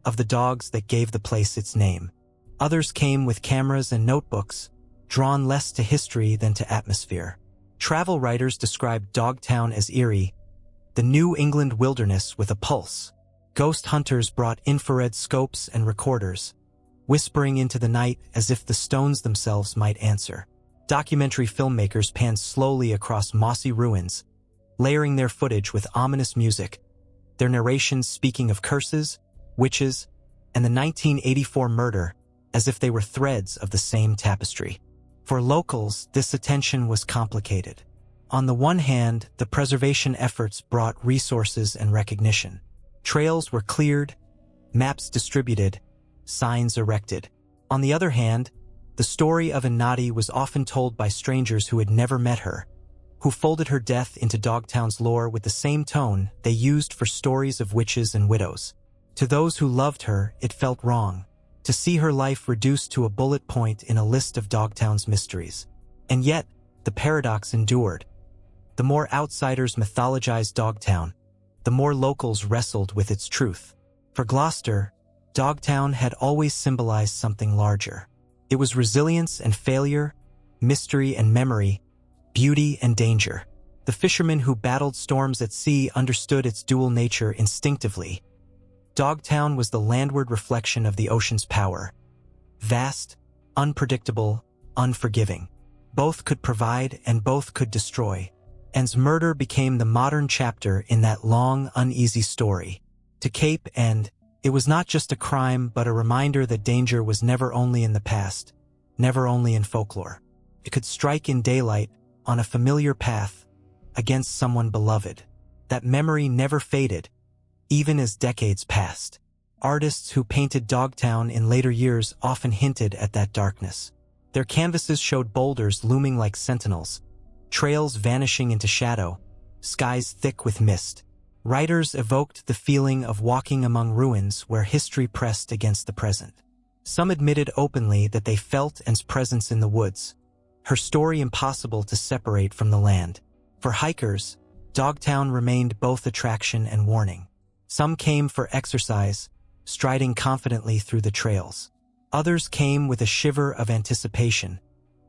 of the dogs that gave the place its name. Others came with cameras and notebooks, drawn less to history than to atmosphere. Travel writers described Dogtown as eerie, the New England wilderness with a pulse. Ghost hunters brought infrared scopes and recorders, whispering into the night as if the stones themselves might answer. Documentary filmmakers panned slowly across mossy ruins, layering their footage with ominous music, their narrations speaking of curses, witches, and the 1984 murder as if they were threads of the same tapestry. For locals, this attention was complicated. On the one hand, the preservation efforts brought resources and recognition. Trails were cleared, maps distributed, signs erected. On the other hand, the story of Anne Natti was often told by strangers who had never met her, who folded her death into Dogtown's lore with the same tone they used for stories of witches and widows. To those who loved her, it felt wrong to see her life reduced to a bullet point in a list of Dogtown's mysteries. And yet, the paradox endured. The more outsiders mythologized Dogtown, the more locals wrestled with its truth. For Gloucester, Dogtown had always symbolized something larger. It was resilience and failure, mystery and memory, beauty and danger. The fishermen who battled storms at sea understood its dual nature instinctively. Dogtown was the landward reflection of the ocean's power. Vast, unpredictable, unforgiving. Both could provide and both could destroy. Anne's murder became the modern chapter in that long, uneasy story. To Cape Ann, it was not just a crime but a reminder that danger was never only in the past, never only in folklore. It could strike in daylight, on a familiar path, against someone beloved. That memory never faded, even as decades passed. Artists who painted Dogtown in later years often hinted at that darkness. Their canvases showed boulders looming like sentinels, trails vanishing into shadow, skies thick with mist. Writers evoked the feeling of walking among ruins where history pressed against the present. Some admitted openly that they felt Anne's presence in the woods, her story impossible to separate from the land. For hikers, Dogtown remained both attraction and warning. Some came for exercise, striding confidently through the trails. Others came with a shiver of anticipation,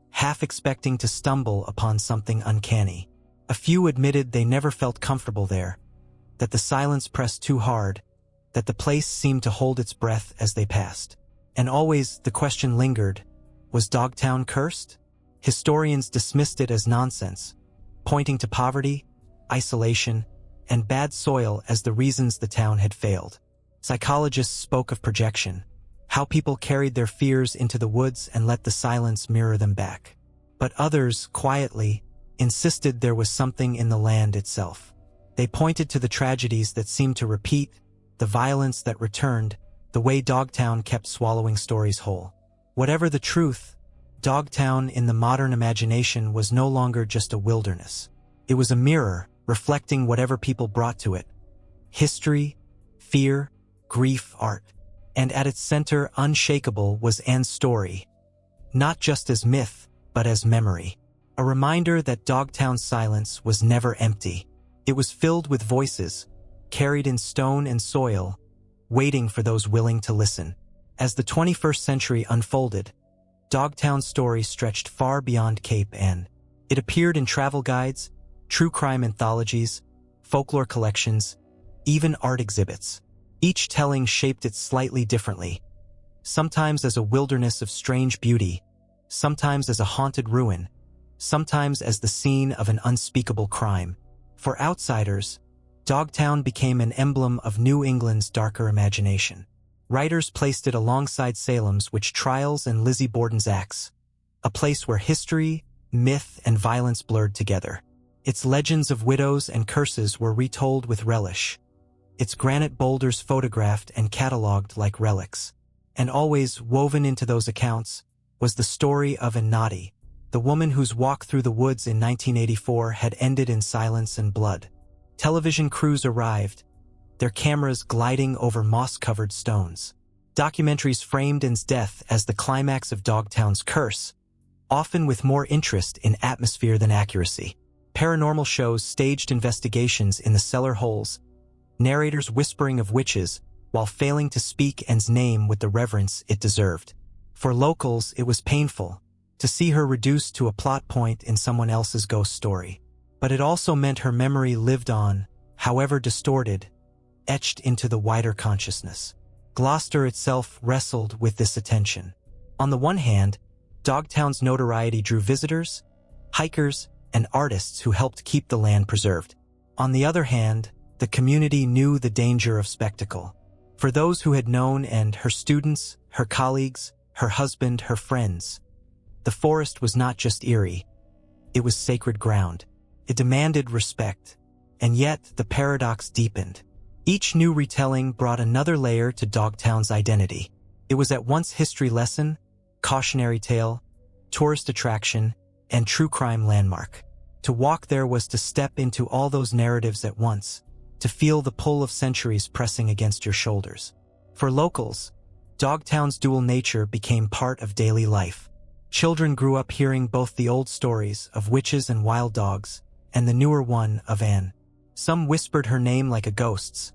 half expecting to stumble upon something uncanny. A few admitted they never felt comfortable there, that the silence pressed too hard, that the place seemed to hold its breath as they passed. And always the question lingered, was Dogtown cursed? Historians dismissed it as nonsense, pointing to poverty, isolation, and bad soil as the reasons the town had failed. Psychologists spoke of projection, how people carried their fears into the woods and let the silence mirror them back. But others, quietly, insisted there was something in the land itself. They pointed to the tragedies that seemed to repeat, the violence that returned, the way Dogtown kept swallowing stories whole. Whatever the truth, Dogtown in the modern imagination was no longer just a wilderness. It was a mirror, reflecting whatever people brought to it. History, fear, grief, art. And at its center, unshakable, was Anne's story. Not just as myth, but as memory. A reminder that Dogtown's silence was never empty. It was filled with voices, carried in stone and soil, waiting for those willing to listen. As the 21st century unfolded, Dogtown's story stretched far beyond Cape Ann. It appeared in travel guides, true crime anthologies, folklore collections, even art exhibits. Each telling shaped it slightly differently, sometimes as a wilderness of strange beauty, sometimes as a haunted ruin, sometimes as the scene of an unspeakable crime. For outsiders, Dogtown became an emblem of New England's darker imagination. Writers placed it alongside Salem's witch trials and Lizzie Borden's axe, a place where history, myth, and violence blurred together. Its legends of widows and curses were retold with relish, its granite boulders photographed and catalogued like relics. And always woven into those accounts was the story of Anne Natti, the woman whose walk through the woods in 1984 had ended in silence and blood. Television crews arrived, their cameras gliding over moss-covered stones. Documentaries framed Anne's death as the climax of Dogtown's curse, often with more interest in atmosphere than accuracy. Paranormal shows staged investigations in the cellar holes, narrators whispering of witches while failing to speak Anne's name with the reverence it deserved. For locals, it was painful to see her reduced to a plot point in someone else's ghost story. But it also meant her memory lived on, however distorted, etched into the wider consciousness. Gloucester itself wrestled with this attention. On the one hand, Dogtown's notoriety drew visitors, hikers, and artists who helped keep the land preserved. On the other hand, the community knew the danger of spectacle. For those who had known Anne, her students, her colleagues, her husband, her friends, the forest was not just eerie, it was sacred ground. It demanded respect, and yet the paradox deepened. Each new retelling brought another layer to Dogtown's identity. It was at once history lesson, cautionary tale, tourist attraction, and true crime landmark. To walk there was to step into all those narratives at once, to feel the pull of centuries pressing against your shoulders. For locals, Dogtown's dual nature became part of daily life. Children grew up hearing both the old stories of witches and wild dogs, and the newer one of Anne. Some whispered her name like a ghost's.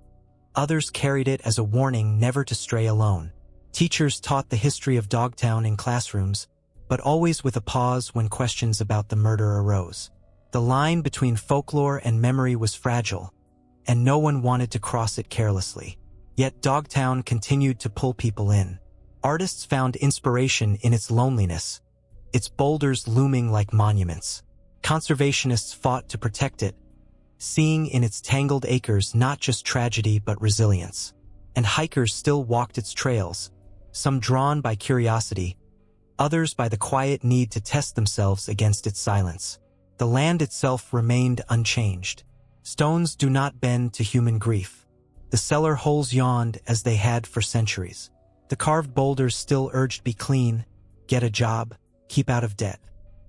Others carried it as a warning never to stray alone. Teachers taught the history of Dogtown in classrooms, but always with a pause when questions about the murder arose. The line between folklore and memory was fragile, and no one wanted to cross it carelessly. Yet Dogtown continued to pull people in. Artists found inspiration in its loneliness, its boulders looming like monuments. Conservationists fought to protect it, seeing in its tangled acres not just tragedy but resilience. And hikers still walked its trails, some drawn by curiosity, others by the quiet need to test themselves against its silence. The land itself remained unchanged. Stones do not bend to human grief. The cellar holes yawned as they had for centuries. The carved boulders still urged be clean, get a job, keep out of debt.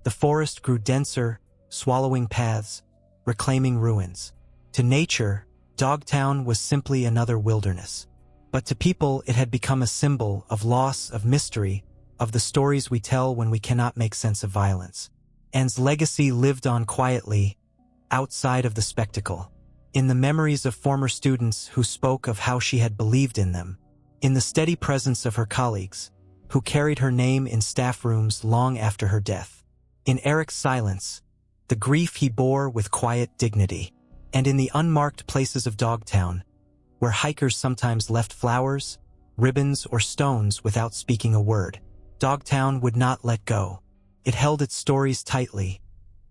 The forest grew denser, swallowing paths, reclaiming ruins. To nature, Dogtown was simply another wilderness. But to people, it had become a symbol of loss, of mystery, of the stories we tell when we cannot make sense of violence. Anne's legacy lived on quietly, outside of the spectacle, in the memories of former students who spoke of how she had believed in them, in the steady presence of her colleagues, who carried her name in staff rooms long after her death, in Eric's silence, the grief he bore with quiet dignity, and in the unmarked places of Dogtown, where hikers sometimes left flowers, ribbons, or stones without speaking a word. Dogtown would not let go. It held its stories tightly,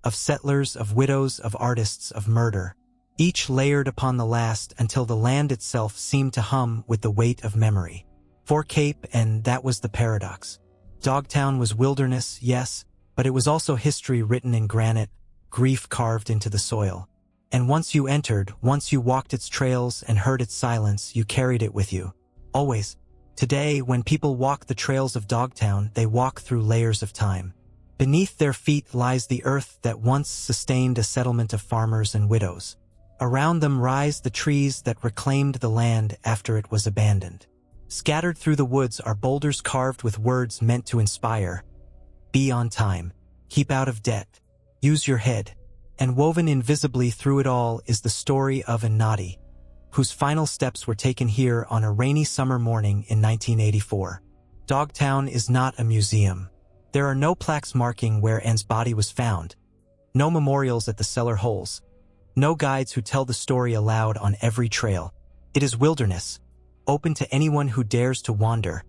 of settlers, of widows, of artists, of murder, each layered upon the last until the land itself seemed to hum with the weight of memory. For Cape, and that was the paradox. Dogtown was wilderness, yes, but it was also history written in granite, grief carved into the soil. And once you entered, once you walked its trails and heard its silence, you carried it with you. Always. Today, when people walk the trails of Dogtown, they walk through layers of time. Beneath their feet lies the earth that once sustained a settlement of farmers and widows. Around them rise the trees that reclaimed the land after it was abandoned. Scattered through the woods are boulders carved with words meant to inspire. Be on time. Keep out of debt. Use your head. And woven invisibly through it all is the story of Anne Natti, whose final steps were taken here on a rainy summer morning in 1984. Dogtown is not a museum. There are no plaques marking where Anne's body was found, no memorials at the cellar holes, no guides who tell the story aloud on every trail. It is wilderness, open to anyone who dares to wander,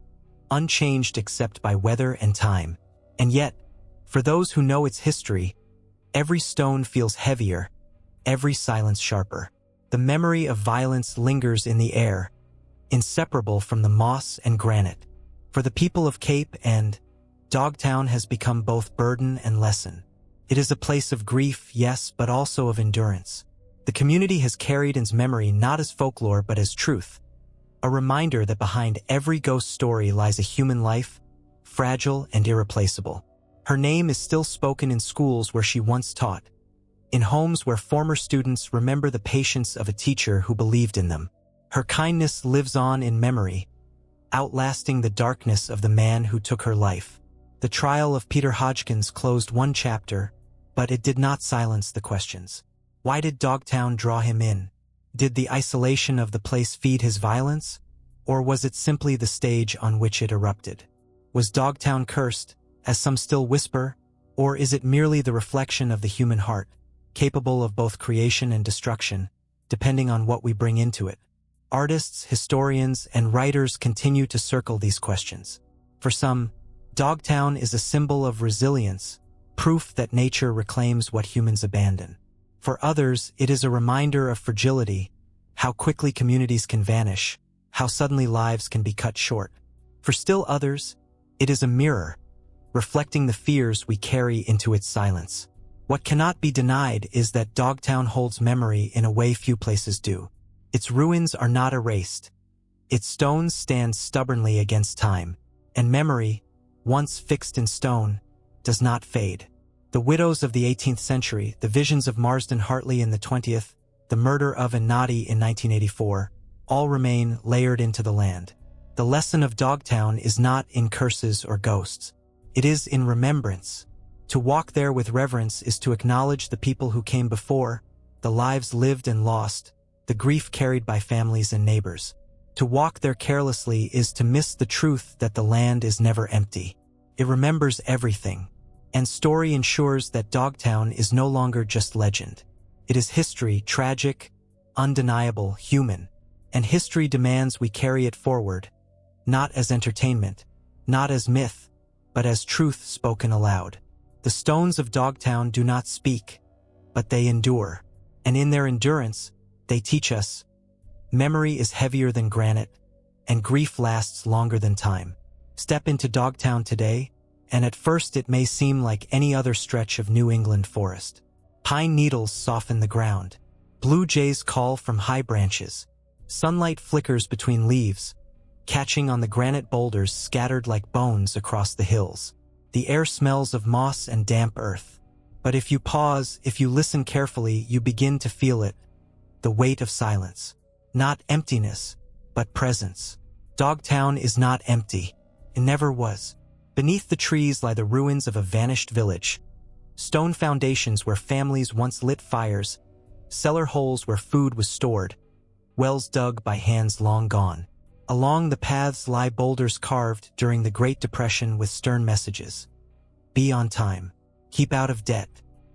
unchanged except by weather and time. And yet, for those who know its history, every stone feels heavier, every silence sharper. The memory of violence lingers in the air, inseparable from the moss and granite. For the people of Cape and Dogtown has become both burden and lesson. It is a place of grief, yes, but also of endurance. The community has carried Anne's memory not as folklore but as truth, a reminder that behind every ghost story lies a human life, fragile and irreplaceable. Her name is still spoken in schools where she once taught, in homes where former students remember the patience of a teacher who believed in them. Her kindness lives on in memory, outlasting the darkness of the man who took her life. The trial of Peter Hodgkins closed one chapter, but it did not silence the questions. Why did Dogtown draw him in? Did the isolation of the place feed his violence? Or was it simply the stage on which it erupted? Was Dogtown cursed, as some still whisper, or is it merely the reflection of the human heart, capable of both creation and destruction, depending on what we bring into it? Artists, historians, and writers continue to circle these questions. For some, Dogtown is a symbol of resilience, proof that nature reclaims what humans abandon. For others, it is a reminder of fragility, how quickly communities can vanish, how suddenly lives can be cut short. For still others, it is a mirror, reflecting the fears we carry into its silence. What cannot be denied is that Dogtown holds memory in a way few places do. Its ruins are not erased. Its stones stand stubbornly against time, and memory, once fixed in stone, does not fade. The widows of the 18th century, the visions of Marsden Hartley in the 20th, the murder of Anne Natti in 1984, all remain layered into the land. The lesson of Dogtown is not in curses or ghosts. It is in remembrance. To walk there with reverence is to acknowledge the people who came before, the lives lived and lost, the grief carried by families and neighbors. To walk there carelessly is to miss the truth that the land is never empty. It remembers everything. And story ensures that Dogtown is no longer just legend. It is history, tragic, undeniable, human. And history demands we carry it forward, not as entertainment, not as myth, but as truth spoken aloud. The stones of Dogtown do not speak, but they endure. And in their endurance, they teach us, memory is heavier than granite, and grief lasts longer than time. Step into Dogtown today, and at first it may seem like any other stretch of New England forest. Pine needles soften the ground. Blue jays call from high branches. Sunlight flickers between leaves, catching on the granite boulders scattered like bones across the hills. The air smells of moss and damp earth. But if you pause, if you listen carefully, you begin to feel it. The weight of silence. Not emptiness, but presence. Dogtown is not empty. It never was. Beneath the trees lie the ruins of a vanished village. Stone foundations where families once lit fires, cellar holes where food was stored, wells dug by hands long gone. Along the paths lie boulders carved during the Great Depression with stern messages. Be on time. Keep out of debt.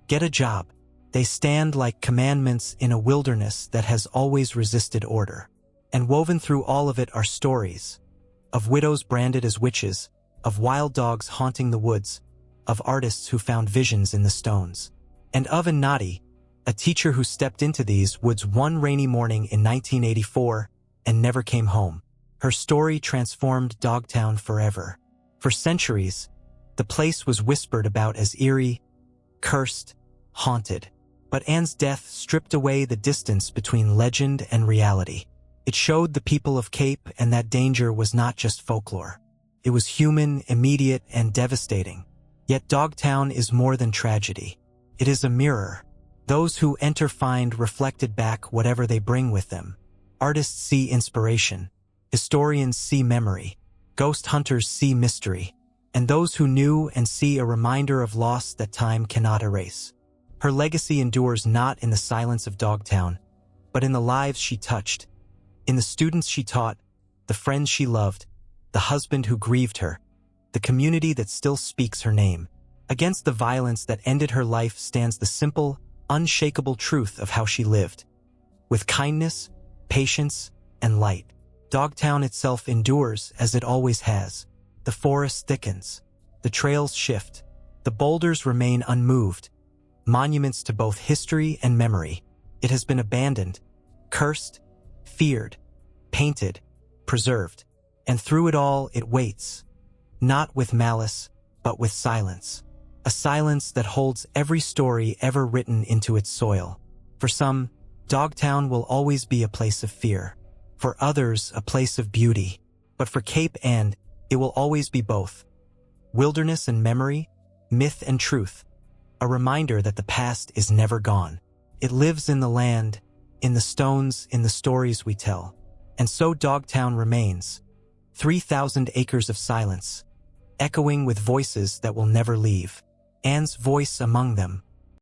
Get a job. They stand like commandments in a wilderness that has always resisted order. And woven through all of it are stories of widows branded as witches, of wild dogs haunting the woods, of artists who found visions in the stones, and of Anne Natti, a teacher who stepped into these woods one rainy morning in 1984 and never came home. Her story transformed Dogtown forever. For centuries, the place was whispered about as eerie, cursed, haunted. But Anne's death stripped away the distance between legend and reality. It showed the people of Cape and that danger was not just folklore. It was human, immediate, and devastating. Yet Dogtown is more than tragedy. It is a mirror. Those who enter find reflected back whatever they bring with them. Artists see inspiration. Historians see memory. Ghost hunters see mystery. And those who knew and see a reminder of loss that time cannot erase. Her legacy endures not in the silence of Dogtown, but in the lives she touched, in the students she taught, the friends she loved, the husband who grieved her, the community that still speaks her name. Against the violence that ended her life stands the simple, unshakable truth of how she lived. With kindness, patience, and light, Dogtown itself endures as it always has. The forest thickens, the trails shift, the boulders remain unmoved, monuments to both history and memory. It has been abandoned, cursed, feared, painted, preserved, and through it all it waits, not with malice, but with silence. A silence that holds every story ever written into its soil. For some, Dogtown will always be a place of fear. For others, a place of beauty. But for Cape Ann, it will always be both. Wilderness and memory, myth and truth. A reminder that the past is never gone. It lives in the land, in the stones, in the stories we tell. And so Dogtown remains. 3,000 acres of silence, echoing with voices that will never leave. Anne's voice among them,